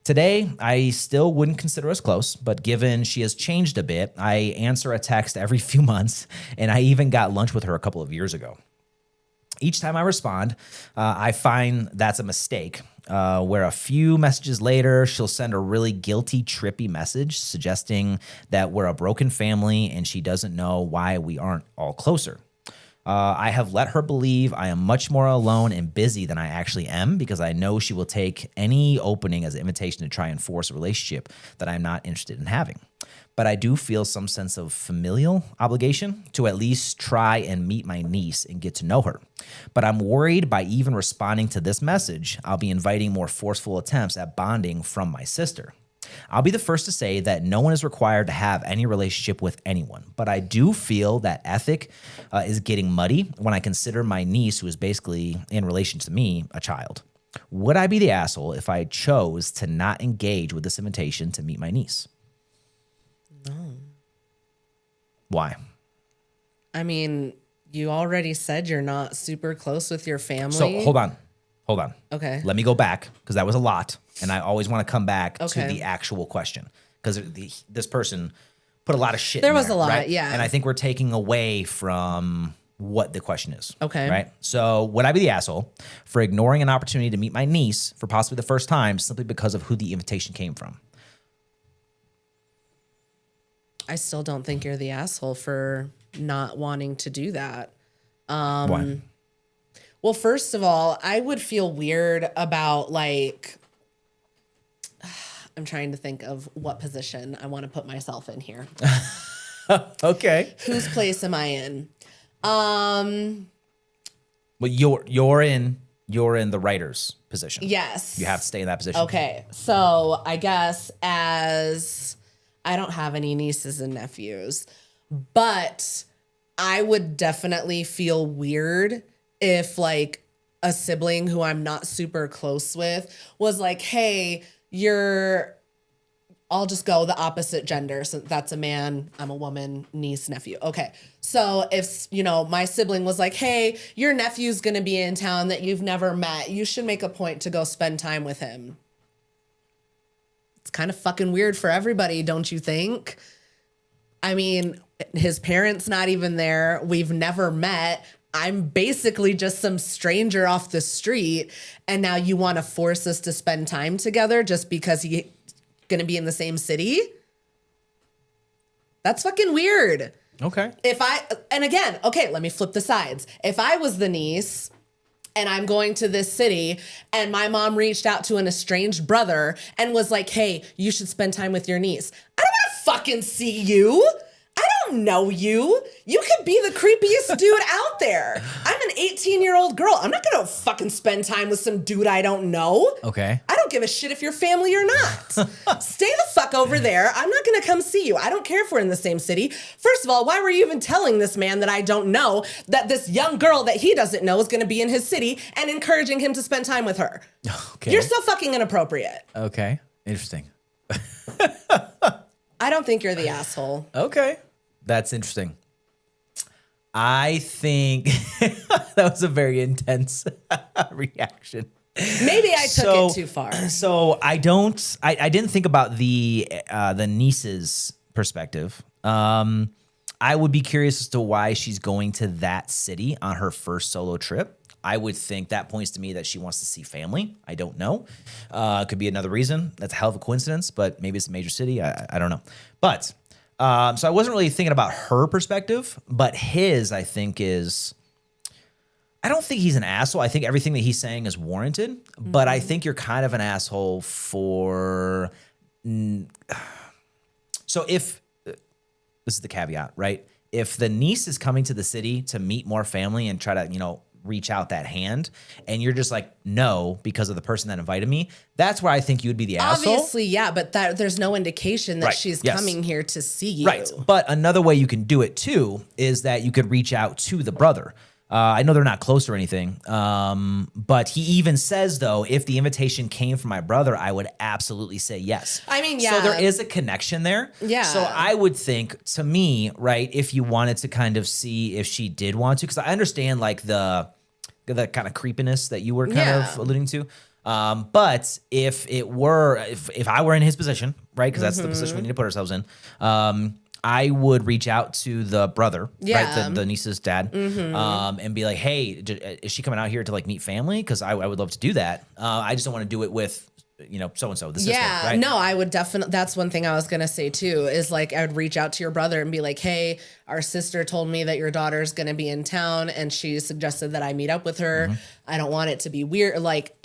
Today, I still wouldn't consider us close, but given she has changed a bit, I answer a text every few months, and I even got lunch with her a couple of years ago. Each time I respond, I find that's a mistake, where a few messages later, she'll send a really guilty, trippy message suggesting that we're a broken family and she doesn't know why we aren't all closer. I have let her believe I am much more alone and busy than I actually am because I know she will take any opening as an invitation to try and force a relationship that I'm not interested in having. But I do feel some sense of familial obligation to at least try and meet my niece and get to know her. But I'm worried by even responding to this message, I'll be inviting more forceful attempts at bonding from my sister. I'll be the first to say that no one is required to have any relationship with anyone, but I do feel that ethic is getting muddy when I consider my niece, who is basically, in relation to me, a child. Would I be the asshole if I chose to not engage with this invitation to meet my niece? No. Why? I mean, you already said you're not super close with your family. So hold on. Okay. Let me go back because that was a lot. And I always want to come back to Okay. the actual question because this person put a lot of shit There in was a lot, right? yeah. And I think we're taking away from what the question is. Okay. Right? So would I be the asshole for ignoring an opportunity to meet my niece for possibly the first time simply because of who the invitation came from? I still don't think you're the asshole for not wanting to do that. Why? Well, first of all, I would feel weird about like, I'm trying to think of what position I want to put myself in here. Okay. Whose place am I in? Well, you're in the writer's position. Yes. You have to stay in that position. Okay. So I guess as I don't have any nieces and nephews, but I would definitely feel weird if like a sibling who I'm not super close with was like, hey, I'll just go the opposite gender. So that's a man, I'm a woman, niece, nephew. Okay. So if, my sibling was like, hey, your nephew's going to be in town that you've never met, you should make a point to go spend time with him. It's kind of fucking weird for everybody, don't you think? I mean, his parents not even there. We've never met. I'm basically just some stranger off the street. And now you want to force us to spend time together just because he's going to be in the same city? That's fucking weird. Okay. Let me flip the sides. If I was the niece and I'm going to this city and my mom reached out to an estranged brother and was like, hey, you should spend time with your niece. I don't want to fucking see you. I don't know you. You could be the creepiest dude out there. I'm an 18-year-old girl. I'm not going to fucking spend time with some dude I don't know. Okay. I don't give a shit if you're family or not. Stay the fuck over there. I'm not going to come see you. I don't care if we're in the same city. First of all, why were you even telling this man that I don't know that this young girl that he doesn't know is going to be in his city and encouraging him to spend time with her? Okay. You're so fucking inappropriate. Okay. Interesting. I don't think you're the asshole. Okay. That's interesting. I think that was a very intense reaction. Maybe I took it too far. So I didn't think about the niece's perspective. I would be curious as to why she's going to that city on her first solo trip. I would think that points to me that she wants to see family. I don't know. Could be another reason. That's a hell of a coincidence, but maybe it's a major city. I don't know. But so I wasn't really thinking about her perspective, but his, I think, is, I don't think he's an asshole. I think everything that he's saying is warranted, but I think you're kind of an asshole for, so if, this is the caveat, right? If the niece is coming to the city to meet more family and try to, reach out that hand, and you're just like, no, because of the person that invited me, that's where I think you would be the asshole. Obviously, yeah, but there's no indication that she's coming here to see you. Right. But another way you can do it too is that you could reach out to the brother. I know they're not close or anything, but he even says, though, if the invitation came from my brother, I would absolutely say yes. I mean, yeah. So there is a connection there. Yeah. So I would think, to me, right, if you wanted to kind of see if she did want to, because I understand like the kind of creepiness that you were kind of alluding to. But if I were in his position, right, because that's the position we need to put ourselves in, I would reach out to the brother, right, the niece's dad, and be like, hey, is she coming out here to like meet family? Because I would love to do that. I just don't want to do it with so-and-so, the sister, Yeah, right? no, I would definitely. That's one thing I was going to say too, is like, I would reach out to your brother and be like, hey, our sister told me that your daughter's going to be in town and she suggested that I meet up with her. I don't want it to be weird. Like,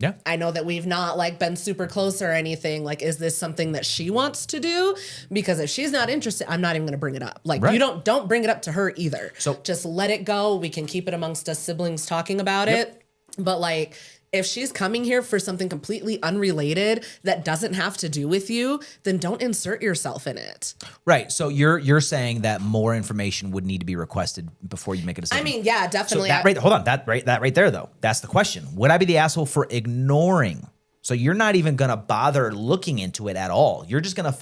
Yeah. I know that we've not like been super close or anything. Like, is this something that she wants to do? Because if she's not interested, I'm not even going to bring it up. Like, Right. you don't bring it up to her either. So- just let it go. We can keep it amongst us siblings talking about it. But like, if she's coming here for something completely unrelated that doesn't have to do with you, then don't insert yourself in it. Right. So you're saying that more information would need to be requested before you make a decision. I mean, yeah, so definitely. hold on, that right there though. That's the question. Would I be the asshole for ignoring? So you're not even gonna bother looking into it at all. You're just gonna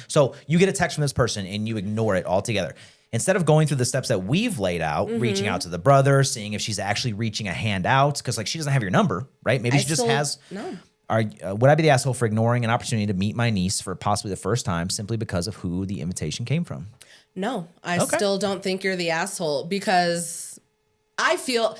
so you get a text from this person and you ignore it altogether. Instead of going through the steps that we've laid out, reaching out to the brother, seeing if she's actually reaching a hand out, because like she doesn't have your number, right? Maybe she just has. No. Would I be the asshole for ignoring an opportunity to meet my niece for possibly the first time simply because of who the invitation came from? No, I still don't think you're the asshole, because I feel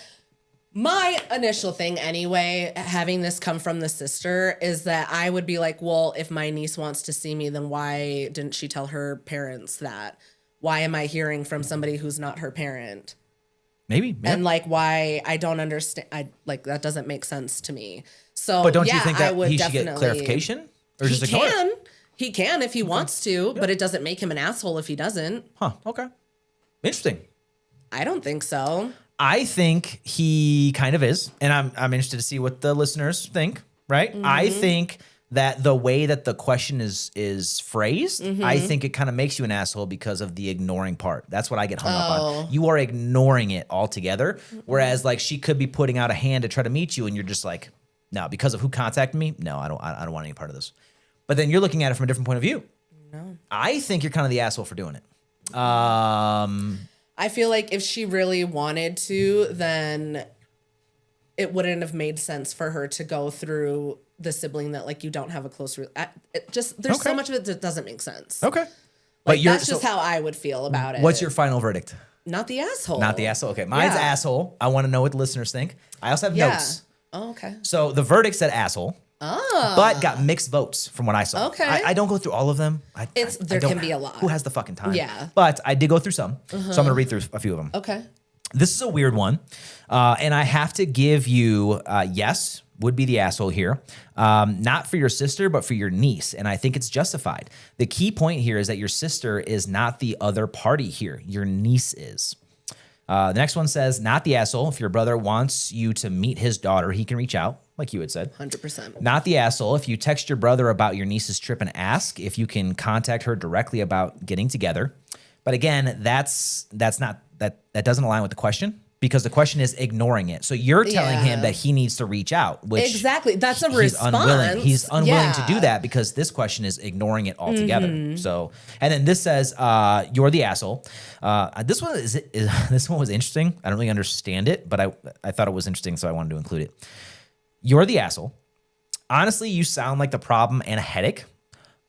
my initial thing anyway, having this come from the sister, is that I would be like, well, if my niece wants to see me, then why didn't she tell her parents that? Why am I hearing from somebody who's not her parent? Maybe. Yeah. And like, why I don't understand. That doesn't make sense to me. So, But don't you think that he he should get clarification? Or just ignore it? He can if he wants to, but it doesn't make him an asshole if he doesn't. Huh. Okay. Interesting. I don't think so. I think he kind of is, and I'm interested to see what the listeners think. Right? I think that the way that the question is phrased, I think it kind of makes you an asshole because of the ignoring part. That's what I get hung up on. You are ignoring it altogether, whereas like she could be putting out a hand to try to meet you, and you're just like, no, because of who contacted me. No, I don't want any part of this. But then you're looking at it from a different point of view. No, I think you're kind of the asshole for doing it. I feel like if she really wanted to, then it wouldn't have made sense for her to go through the sibling that like you don't have a close there's so much of it that doesn't make sense. Okay. Like, that's just how I would feel about it. What's your final verdict? Not the asshole. Not the asshole. Okay. Mine's asshole. I want to know what the listeners think. I also have notes. Oh, okay. So the verdict said asshole. Oh. But got mixed votes from what I saw. Okay. I don't go through all of them. There can be a lot. Who has the fucking time? Yeah. But I did go through some. So I'm going to read through a few of them. Okay. This is a weird one. And I have to give you yes, would be the asshole here. Not for your sister, but for your niece. And I think it's justified. The key point here is that your sister is not the other party here. Your niece is. The next one says, not the asshole. If your brother wants you to meet his daughter, he can reach out, like you had said. 100%. Not the asshole. If you text your brother about your niece's trip and ask if you can contact her directly about getting together. But again, that doesn't align with the question, because the question is ignoring it. So you're telling him that he needs to reach out, which exactly. That's a he's response. He's unwilling to do that because this question is ignoring it altogether. So, and then this says, you're the asshole. This one was interesting. I don't really understand it, but I thought it was interesting, so I wanted to include it. You're the asshole. Honestly, you sound like the problem and a headache.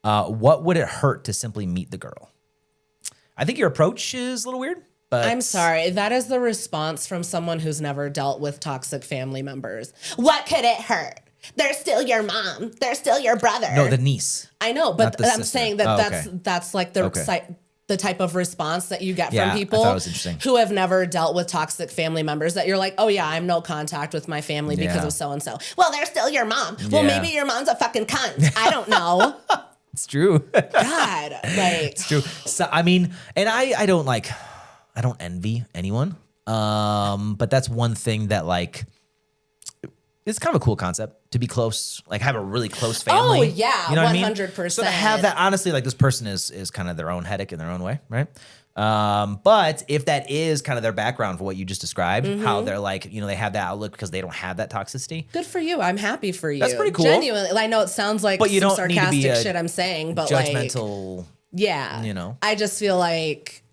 What would it hurt to simply meet the girl? I think your approach is a little weird. But I'm sorry. That is the response from someone who's never dealt with toxic family members. What could it hurt? They're still your mom. They're still your brother. No, the niece. I know, but I'm saying that okay. that's like the type of response that you get from people I thought it was interesting. who have never dealt with toxic family members, that you're like, oh yeah, I'm no contact with my family because of so-and-so. Well, they're still your mom. Well, maybe your mom's a fucking cunt. I don't know. It's true. God, like. It's true. So, I mean, and I don't envy anyone. But that's one thing that like, it's kind of a cool concept to be close, like have a really close family. Oh yeah, you know 100%. What I mean? So to have that, honestly, like this person is kind of their own headache in their own way, right? But if that is kind of their background for what you just described, how they're like, they have that outlook because they don't have that toxicity. Good for you. I'm happy for you. That's pretty cool. Genuinely, I know it sounds like but you some don't sarcastic need to be shit I'm saying, but judgmental. Yeah. I just feel like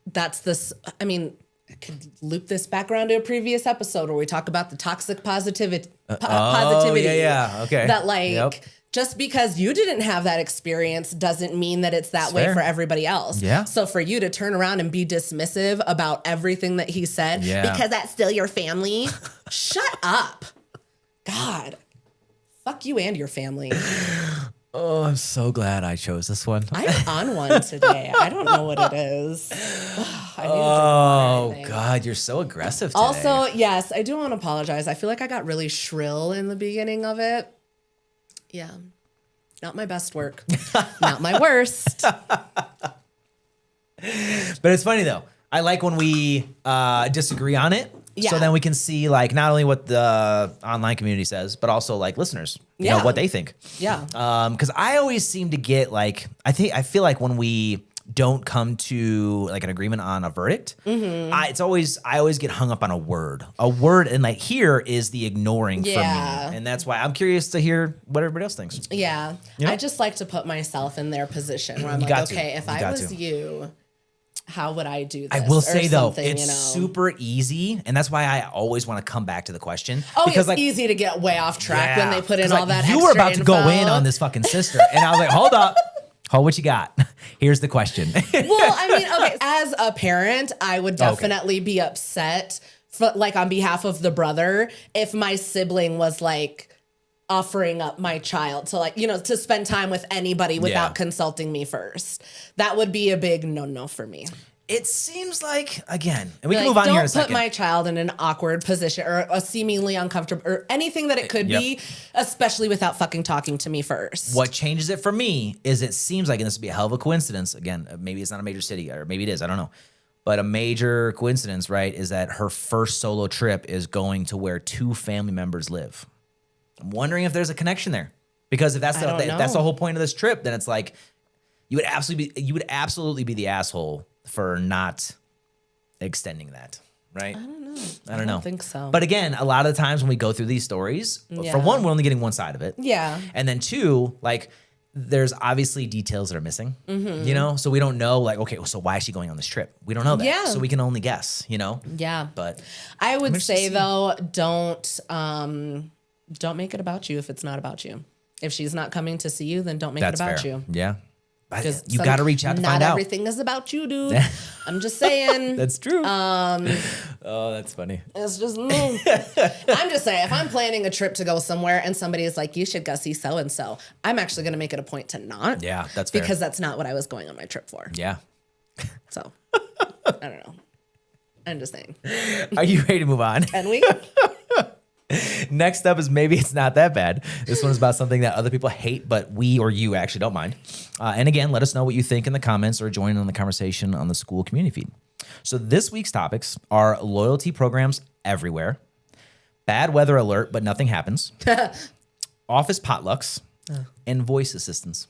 that's this. I mean, I could loop this back around to a previous episode where we talk about the toxic positivity. Yeah. Okay. That just because you didn't have that experience doesn't mean that it's that way for everybody else. Yeah. So for you to turn around and be dismissive about everything that he said because that's still your family, shut up. God. Fuck you and your family. Oh, I'm so glad I chose this one. I'm on one today. I don't know what it is. I need to drink water, Oh, I think. God, you're so aggressive today. Also, yes, I do want to apologize. I feel like I got really shrill in the beginning of it. Yeah. Not my best work. Not my worst. But it's funny, though. I like when we disagree on it. Yeah. So then we can see, like, not only what the online community says, but also, like, listeners, you know, Yeah. what they think. Yeah. Because I always seem to get, like, I feel like when we don't come to, like, an agreement on a verdict, I always get hung up on a word. And, like, here is the ignoring Yeah. for me. And that's why I'm curious to hear what everybody else thinks. Yeah. You know? I just like to put myself in their position where I'm You like, got to. okay, if You I got was to. you, how would I do this? I will Or say, though, something, it's you know? super easy. And that's why I always want to come back to the question. Oh, because, it's easy to get way off track when yeah. they put in 'Cause, all like, that you extra were about to go info. in on this fucking sister. And I was like, hold up. Hold what you got. Here's the question. Well, I mean, okay, as a parent, I would definitely be upset for, like, on behalf of the brother if my sibling was like offering up my child to, like, you know, to spend time with anybody without Yeah. consulting me first. That would be a big no for me. It seems like, again, and we can Like, move on here in a don't put second. my child in an awkward position or a seemingly uncomfortable or anything that it could Yep. be, especially without fucking talking to me first. What changes it for me is it seems like, and this would be a hell of a coincidence, again, maybe it's not a major city, or maybe it is, I don't know. But a major coincidence, right, is that her first solo trip is going to where 2 family members live. I'm wondering if there's a connection there. Because if that's I don't if that's know. the whole point of this trip, then it's like you would absolutely be the asshole for not extending that, right? I don't know. think so. But again, a lot of the times when we go through these stories, Yeah. for one, we're only getting one side of it. Yeah. And then 2, like, there's obviously details that are missing, you know? So we don't know, like, okay, so why is she going on this trip? We don't know that. Yeah. So we can only guess, you know? Yeah. But I would interested to say see. though, don't make it about you if it's not about you. If she's not coming to see you, then don't make that's it about fair. you. Yeah. But 'Cause you got to reach out to find Not out. everything is about you, dude. I'm just saying. That's true. Oh, that's funny. It's just me. I'm just saying, if I'm planning a trip to go somewhere and somebody is like, you should go see so and so, I'm actually going to make it a point to not. Yeah, that's fair. Because that's not what I was going on my trip for. Yeah. So I don't know. I'm just saying. Are you ready to move on? And we Next up is Maybe It's Not That Bad. This one is about something that other people hate, but we or you actually don't mind. And again, let us know what you think in the comments or join in the conversation on the school community feed. So this week's topics are loyalty programs everywhere, bad weather alert, but nothing happens, office potlucks, and voice assistants.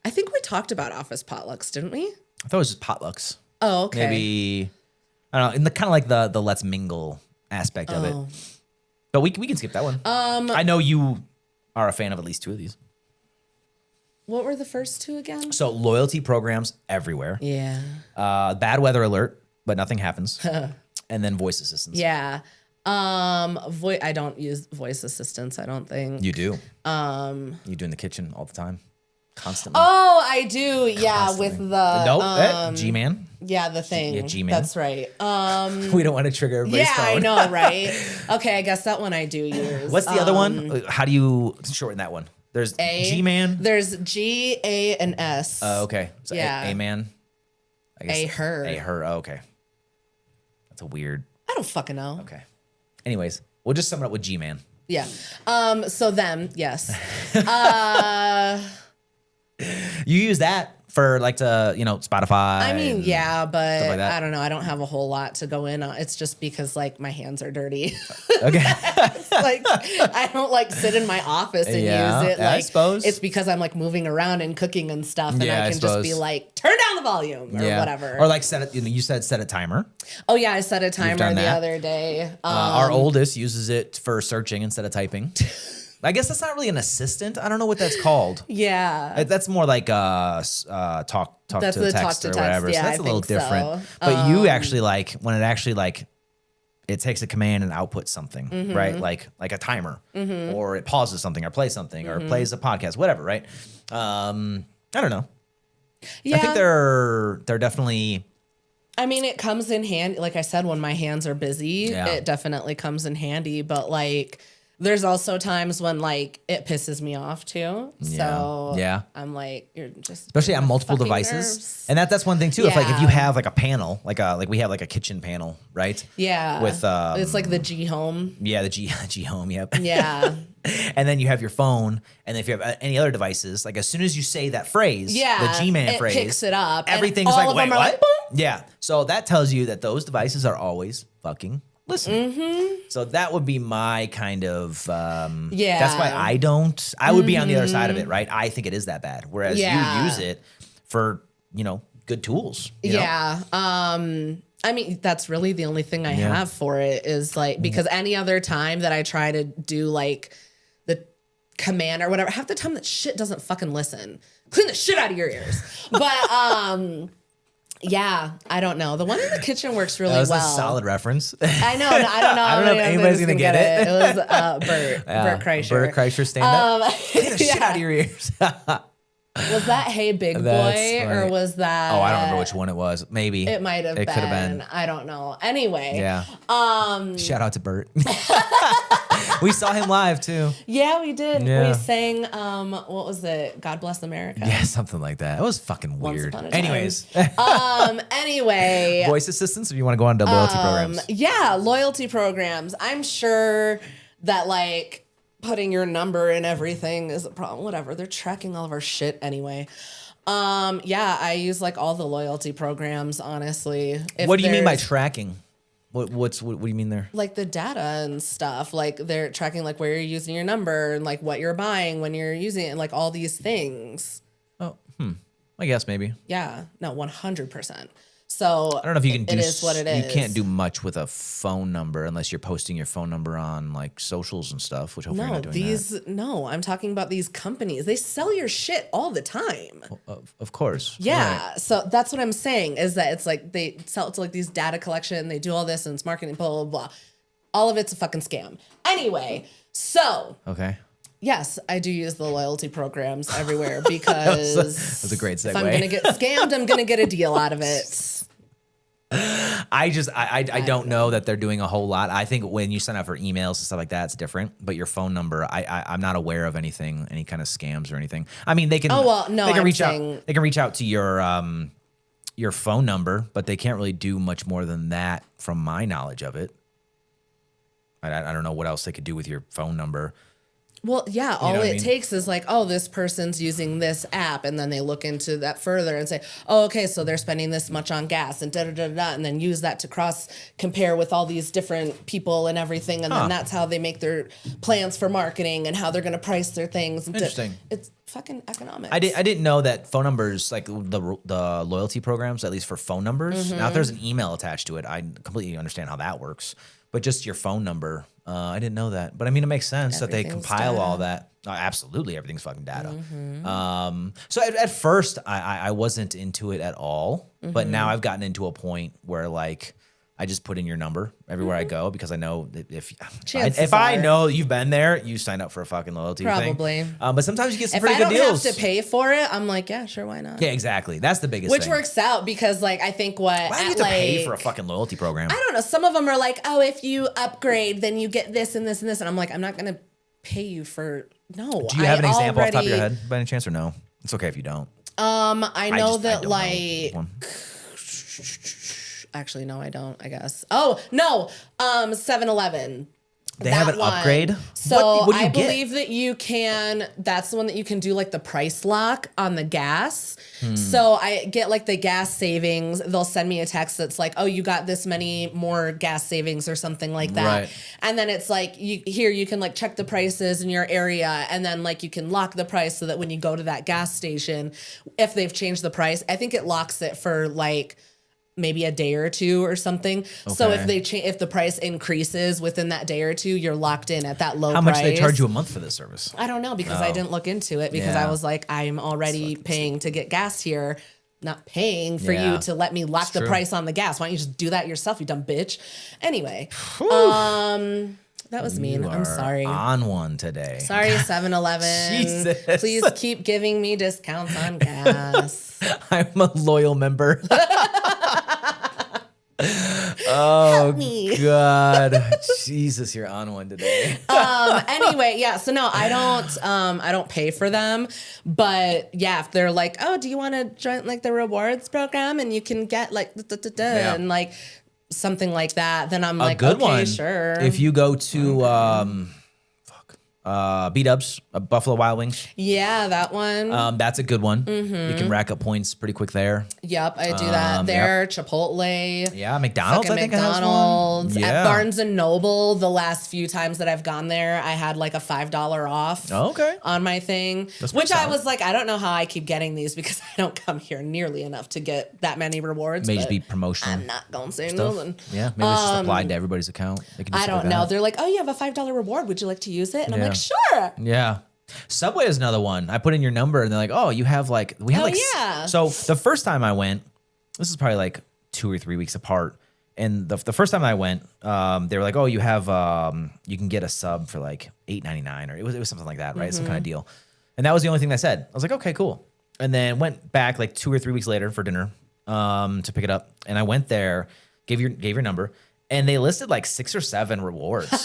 I think we talked about office potlucks, didn't we? I thought it was just potlucks. Oh, okay. Maybe, I don't know, in the kind of like the let's mingle aspect of Oh. it. But we can skip that one. I know you are a fan of at least 2 of these. What were the first 2 again? So loyalty programs everywhere. Yeah. Bad weather alert, but nothing happens. And then voice assistants. Yeah. I don't use voice assistants, I don't think. You do. You do in the kitchen all the time. Constantly. Oh, I do. Yeah, Constantly. with the Nope. G-Man. yeah, the thing. Yeah, G-Man. That's right. We don't want to trigger everybody's Yeah, phone. I know, right? Okay, I guess that one I do use. What's the other one? How do you shorten that one? There's G-Man. There's G, A, and S. Oh, okay. So Yeah. A-Man. I guess A her. A her. Oh, okay. That's a weird. I don't fucking know. Okay. Anyways, we'll just sum it up with G-Man. Yeah. So them, yes. You use that for like Spotify. I mean, yeah, but like that. I don't know. I don't have a whole lot to go in on. It's just because like my hands are dirty. Okay. Like I don't like sit in my office and Yeah, use it. I Like suppose. it's because I'm like moving around and cooking and stuff, and Yeah, I I can just be suppose. like, turn down the volume or whatever. Or like set it. You said set a timer. Oh yeah, I set a timer done the that? other day. Our oldest uses it for searching instead of typing. I guess that's not really an assistant. I don't know what that's called. Yeah. That's more like talk That's to the text talk to or text, whatever. yeah, so that's I a little think different. so. But you actually like when it actually like it takes a command and outputs something, Mm-hmm. right? Like a timer, or it pauses something, or plays something, or plays a podcast, whatever, right? I don't know. Yeah. I think they're definitely. I mean, it comes in handy. Like I said, when my hands are busy, Yeah. it definitely comes in handy. But like There's also times when like it pisses me off too. So Yeah. I'm like, you're just Especially on multiple fucking devices. nerves. And that's one thing too. If Yeah. you have like a panel, like we have like a kitchen panel, right? Yeah. With it's like the G Home. the G Home, yep. Yeah. And then you have your phone, and if you have any other devices, like as soon as you say that phrase, Yeah. the G-Man it phrase, picks it up. and everything's all like, of wait, them are what? like, boom. Yeah. So that tells you that those devices are always fucking listening. Mm-hmm. So that would be my kind of, Yeah. that's why I don't, I would be on the other side of it, right? I think it is that bad. Whereas Yeah. you use it for, good tools. you know? Yeah. I mean, that's really the only thing I have for it is like, because any other time that I try to do like the command or whatever, half the time that shit doesn't fucking listen. Clean the shit out of your ears. But, yeah, I don't know. The one in the kitchen works really That was well. a solid reference. I know. I don't know. I don't know if anybody's going to get it. It was Bert Kreischer. Bert Kreischer stand-up. Clean the shit yeah. out of your ears. Was that Hey Big Boy That's or funny. was that? Oh, I don't remember which one it was. Maybe. It might have been. It could have been. I don't know. Anyway. Yeah. Shout out to Bert. We saw him live too. Yeah, we did. Yeah. We sang, what was it? God Bless America. Yeah, something like that. It was fucking weird. upon a time. Anyways, Anyway. voice assistants. If you want to go on to loyalty programs, Yeah, loyalty programs. I'm sure that like putting your number in everything is a problem. Whatever. They're tracking all of our shit anyway. Yeah, I use like all the loyalty programs, honestly. If what do you mean by there's- tracking? What do you mean there? like the data and stuff, like they're tracking like where you're using your number and like what you're buying when you're using it and like all these things. Oh, I guess maybe. Yeah, no, 100%. So I don't know if you can do. It is what it is. You can't do much with a phone number unless you're posting your phone number on like socials and stuff. Which hopefully you're not doing that. No, I'm talking about these companies. They sell your shit all the time. Of course. Yeah, Right. so that's what I'm saying is that it's like they sell it to like these data collection. They do all this and it's marketing, blah blah blah. All of it's a fucking scam. Anyway, so. Okay. Yes, I do use the loyalty programs everywhere because that was a great if I'm segue. gonna get scammed, I'm gonna get a deal out of it. I don't know that they're doing a whole lot. I think when you sign up for emails and stuff like that, it's different. But your phone number, I'm not aware of any kind of scams or anything. I mean, they can. Oh, well, no, they can I'm reach out. saying- They can reach out to your phone number, but they can't really do much more than that, from my knowledge of it. I don't know what else they could do with your phone number. Well, yeah, all know what I it mean? takes is like, oh, this person's using this app, and then they look into that further and say, oh, okay, so they're spending this much on gas and da da da da, and then use that to cross compare with all these different people and everything, and then that's how they make their plans for marketing and how they're going to price their things. Interesting. It's fucking economics. I didn't know that phone numbers, like the loyalty programs, at least for phone numbers. Now, if there's an email attached to it, I completely understand how that works. But just your phone number, I didn't know that. But I mean, it makes sense that they Everything's compile data. all that. Absolutely, everything's fucking data. So at first, I wasn't into it at all. But now I've gotten into a point where like I just put in your number everywhere I go because I know that Chances if I are. know you've been there, you sign up for a fucking loyalty Probably. thing. But sometimes you get some if pretty I good don't deals. have to pay for it, I'm like, yeah, sure, why not? Yeah, exactly. That's the biggest Which thing. works out because, like, I think what Why do you at have to pay like for a fucking loyalty program? I don't know. Some of them are like, oh, if you upgrade, then you get this and this and this, and I'm like, I'm not gonna pay you for no. Do you have an example off the top of your head by any chance or no? It's okay if you don't. I know I that don't know like. one. Actually, no, I don't. I guess. Oh no, 7-Eleven. They have an upgrade? So What do you I get? believe that you can. That's the one that you can do like the price lock on the gas. Hmm. So I get like the gas savings. They'll send me a text that's like, "Oh, you got this many more gas savings" or something like that. Right. And then it's like you can like check the prices in your area, and then like you can lock the price so that when you go to that gas station, if they've changed the price, I think it locks it for like maybe a day or two or something. So if Okay. if the price increases within that day or two, you're locked in at that low How price. much do they charge you a month for this service? I don't know because I didn't look into it because Yeah. I was like, I'm already paying to get gas here, not paying for Yeah. you to let me lock the true. price on the gas. Why don't you just do that yourself, you dumb bitch? Anyway, that was mean. You I'm are sorry. on one today. Sorry, 7-Eleven. Jesus. Please keep giving me discounts on gas. I'm a loyal member. Oh me. God, Jesus, you're on one today. Anyway, yeah. So no, I don't pay for them, but yeah, if they're like, oh, do you want to join like the rewards program and you can get like Yeah. and like something like that, then I'm A like, good okay, one. sure. If you go to B-Dubs, Buffalo Wild Wings, Yeah, that one. that's a good one. You can rack up points pretty quick there. Yep, I do that there. Chipotle. Yeah, McDonald's. Fucking I think has one. McDonald's. Yeah. At Barnes and Noble, the last few times that I've gone there, I had like a $5 off Okay. on my thing. That's Which pretty I solid. was like, I don't know how I keep getting these because I don't come here nearly enough to get that many rewards. May just but be promotional. I'm not gonna say stuff. nothing. Yeah, maybe it's just applied to everybody's account. They can do I stuff don't like know. that. They're like, oh, you have a $5 reward. Would you like to use it? And I'm Yeah. like, sure. Yeah. Subway is another one. I put in your number and they're like, oh, you have like, we have Oh, like, yeah. So the first time I went, this is probably like 2 or 3 weeks apart. And the first time I went, they were like, oh, you have, you can get a sub for like $8.99 or it was something like that, right? Some kind of deal. And that was the only thing they said. I was like, okay, cool. And then went back like 2 or 3 weeks later for dinner to pick it up. And I went there, gave your number, and they listed like 6 or 7 rewards.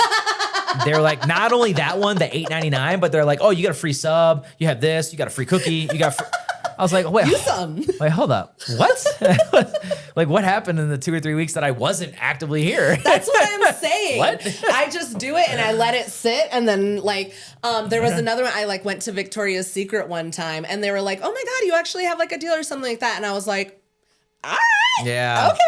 They're like, not only that one, the $8.99, but they're like, oh, you got a free sub, you have this, you got a free cookie, you got. I was like, wait, wait, hold up, what? Like, what happened in the 2 or 3 weeks that I wasn't actively here? That's what I'm saying. What? I just do it and I let it sit. And then like, there was another one. I like went to Victoria's Secret one time and they were like, oh my God, you actually have like a deal or something like that. And I was like, all right. Yeah. Okay.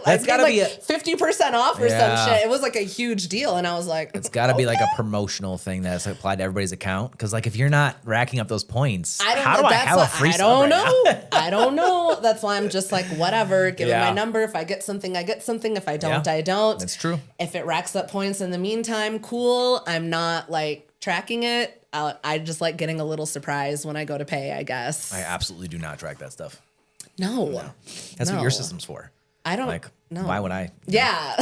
That's gotta like be 50% off or Yeah. some shit. It was like a huge deal. And I was like, It's got to be like a promotional thing that's applied to everybody's account. Because like if you're not racking up those points, how do I have a free I sub don't right know. now? I don't know. That's why I'm just like, whatever. Give Yeah. me my number. If I get something, I get something. If I don't, Yeah. I don't. That's true. If it racks up points in the meantime, cool. I'm not like tracking it. I just like getting a little surprise when I go to pay, I guess. I absolutely do not track that stuff. No. That's what No. your system's for. I don't Like, know. why would I? Yeah.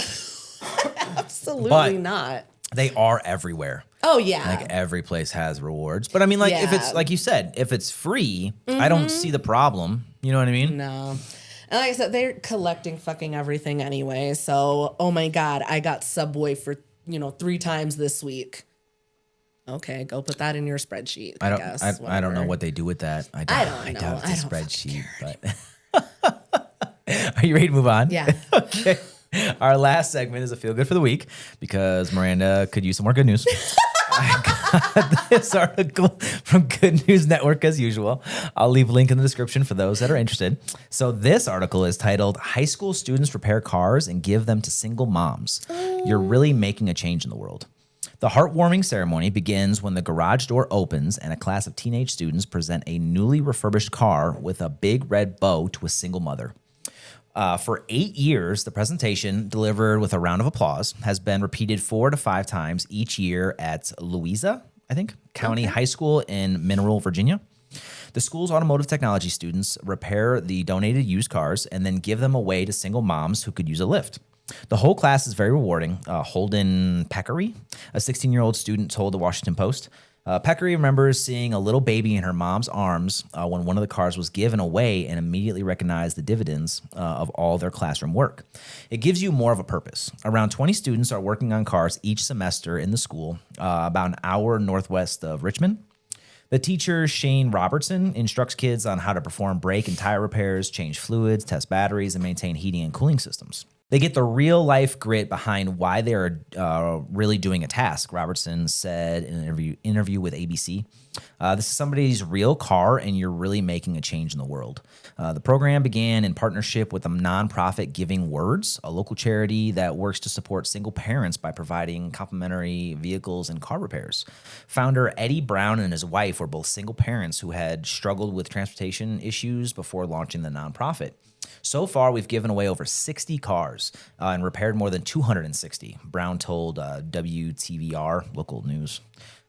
Absolutely But- not. They are everywhere. Oh, yeah. Like every place has rewards. But I mean, like if it's Yeah. like you said, if it's free, I don't see the problem. You know what I mean? No. And like I said, they're collecting fucking everything anyway. So, oh my God, I got Subway for, 3 times this week. Okay, go put that in your spreadsheet. I guess. I don't know whatever. what they do with that. I don't know. doubt I it's a don't spreadsheet, but are you ready to move on? Yeah. Okay. Our last segment is a feel good for the week because Miranda could use some more good news. I got this article from Good News Network as usual. I'll leave a link in the description for those that are interested. So this article is titled "High School Students Repair Cars and Give Them to Single Moms. You're Really Making a Change in the World." The heartwarming ceremony begins when the garage door opens and a class of teenage students present a newly refurbished car with a big red bow to a single mother. For 8 years, the presentation, delivered with a round of applause, has been repeated 4 to 5 times each year at Louisa, I think, County High School in Mineral, Virginia. The school's automotive technology students repair the donated used cars and then give them away to single moms who could use a lift. The whole class is very rewarding. Holden Peccary, a 16-year-old student, told the Washington Post, Peccary remembers seeing a little baby in her mom's arms when one of the cars was given away and immediately recognized the dividends of all their classroom work. It gives you more of a purpose. Around 20 students are working on cars each semester in the school, about an hour northwest of Richmond. The teacher, Shane Robertson, instructs kids on how to perform brake and tire repairs, change fluids, test batteries, and maintain heating and cooling systems. They get the real-life grit behind why they are really doing a task, Robertson said in an interview with ABC. This is somebody's real car, and you're really making a change in the world. The program began in partnership with a nonprofit Giving Words, a local charity that works to support single parents by providing complimentary vehicles and car repairs. Founder Eddie Brown and his wife were both single parents who had struggled with transportation issues before launching the nonprofit. So far, we've given away over 60 cars and repaired more than 260, Brown told WTVR, local news.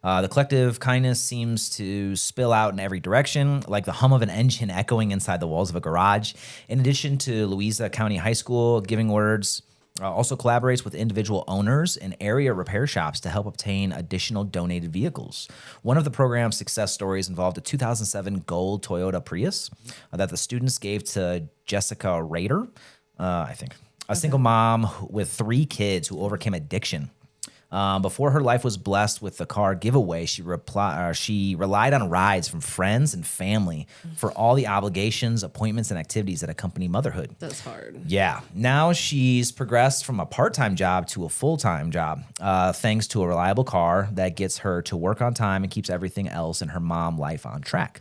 The collective kindness seems to spill out in every direction, like the hum of an engine echoing inside the walls of a garage. In addition to Louisa County High School, Giving Words also collaborates with individual owners and area repair shops to help obtain additional donated vehicles. One of the program's success stories involved a 2007 gold Toyota Prius that the students gave to Jessica Rader, I think. a single mom with 3 kids who overcame addiction. Before her life was blessed with the car giveaway, she relied on rides from friends and family for all the obligations, appointments, and activities that accompany motherhood. That's hard. Yeah. Now she's progressed from a part-time job to a full-time job, thanks to a reliable car that gets her to work on time and keeps everything else in her mom life on track.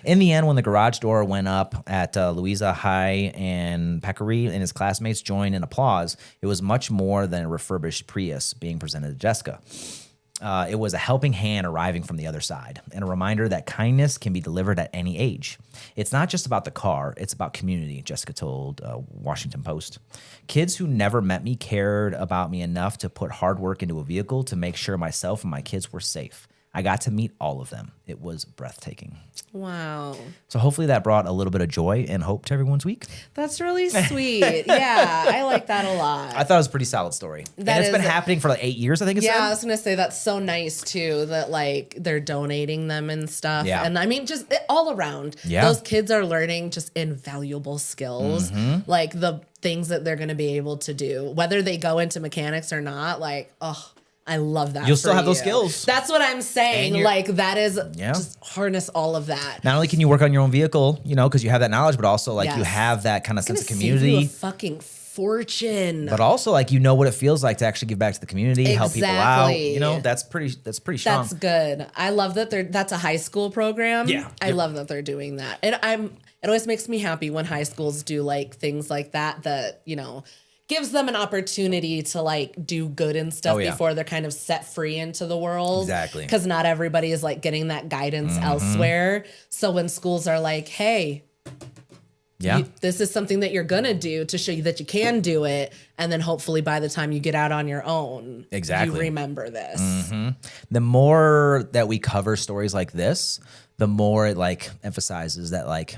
In the end, when the garage door went up at Louisa High and Peccary and his classmates joined in applause, it was much more than a refurbished Prius being presented to Jessica. It was a helping hand arriving from the other side and a reminder that kindness can be delivered at any age. It's not just about the car, it's about community, Jessica told Washington Post. Kids who never met me cared about me enough to put hard work into a vehicle to make sure myself and my kids were safe. I got to meet all of them. It was breathtaking. Wow. So hopefully that brought a little bit of joy and hope to everyone's week. That's really sweet. Yeah, I like that a lot. I thought it was a pretty solid story. And it's been happening for like 8 years, I think it's Yeah, I was going to say that's so nice too that like they're donating them and stuff. Yeah. And I mean, just all around. Yeah. Those kids are learning just invaluable skills. Like the things that they're going to be able to do, whether they go into mechanics or not. Like, oh, I love that. You'll still have those skills. That's what I'm saying. Like that is just harness all of that. Not only can you work on your own vehicle, you know, because you have that knowledge, but also like you have that kind of sense of community. Save you a fucking fortune. But also like you know what it feels like to actually give back to the community, help people out. You know, that's pretty strong. That's good. I love that that's a high school program. Yeah. I love that they're doing that. And it always makes me happy when high schools do like things like that, you know, gives them an opportunity to like do good and stuff before they're kind of set free into the world. Exactly. Because not everybody is like getting that guidance elsewhere. So when schools are like, hey, this is something that you're going to do to show you that you can do it. And then hopefully by the time you get out on your own, you remember this. The more that we cover stories like this, the more it like emphasizes that like,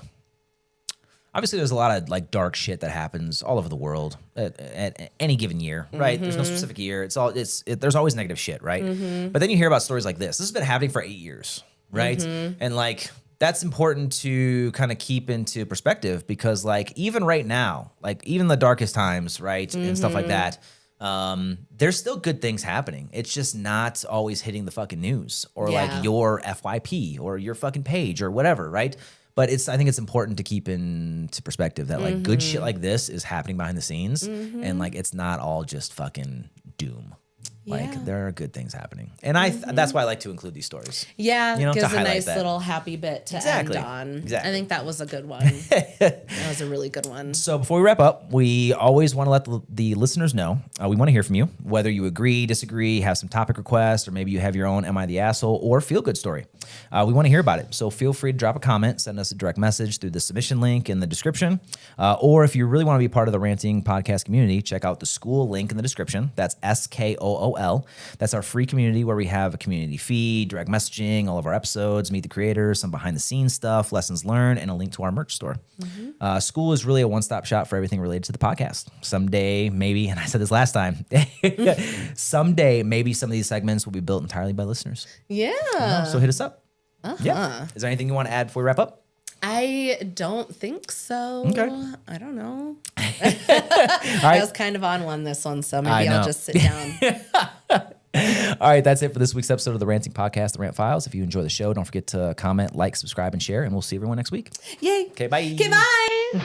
obviously, there's a lot of like dark shit that happens all over the world at any given year, right? There's no specific year. There's always negative shit, right? But then you hear about stories like this. This has been happening for 8 years, right? And like that's important to kind of keep into perspective because like even right now, like even the darkest times, right, and stuff like that. There's still good things happening. It's just not always hitting the fucking news or like your FYP or your fucking page or whatever, right? But I think it's important to keep into perspective that like good shit like this is happening behind the scenes and like it's not all just fucking doom. Like there are good things happening. And that's why I like to include these stories. Yeah, you know, gives a nice little happy bit to end on. Exactly. I think that was a good one. That was a really good one. So before we wrap up, we always want to let the listeners know, we want to hear from you, whether you agree, disagree, have some topic requests, or maybe you have your own Am I the Asshole or feel good story. We want to hear about it. So feel free to drop a comment, send us a direct message through the submission link in the description. Or if you really want to be part of the Ranting Podcast community, check out the school link in the description. That's SKOOL. That's our free community where we have a community feed, direct messaging, all of our episodes, meet the creators, some behind the scenes stuff, lessons learned, and a link to our merch store. School is really a one-stop shop for everything related to the podcast. Someday, maybe, and I said this last time, someday, maybe some of these segments will be built entirely by listeners. Yeah. So hit us up. Yeah. Is there anything you want to add before we wrap up? I don't think so. Okay. I don't know. All right. I was kind of on this one, so maybe I'll just sit down. All right, that's it for this week's episode of the Ranting Podcast, The Rant Files. If you enjoy the show, don't forget to comment, like, subscribe, and share, and we'll see everyone next week. Yay. Okay, bye. Okay, bye.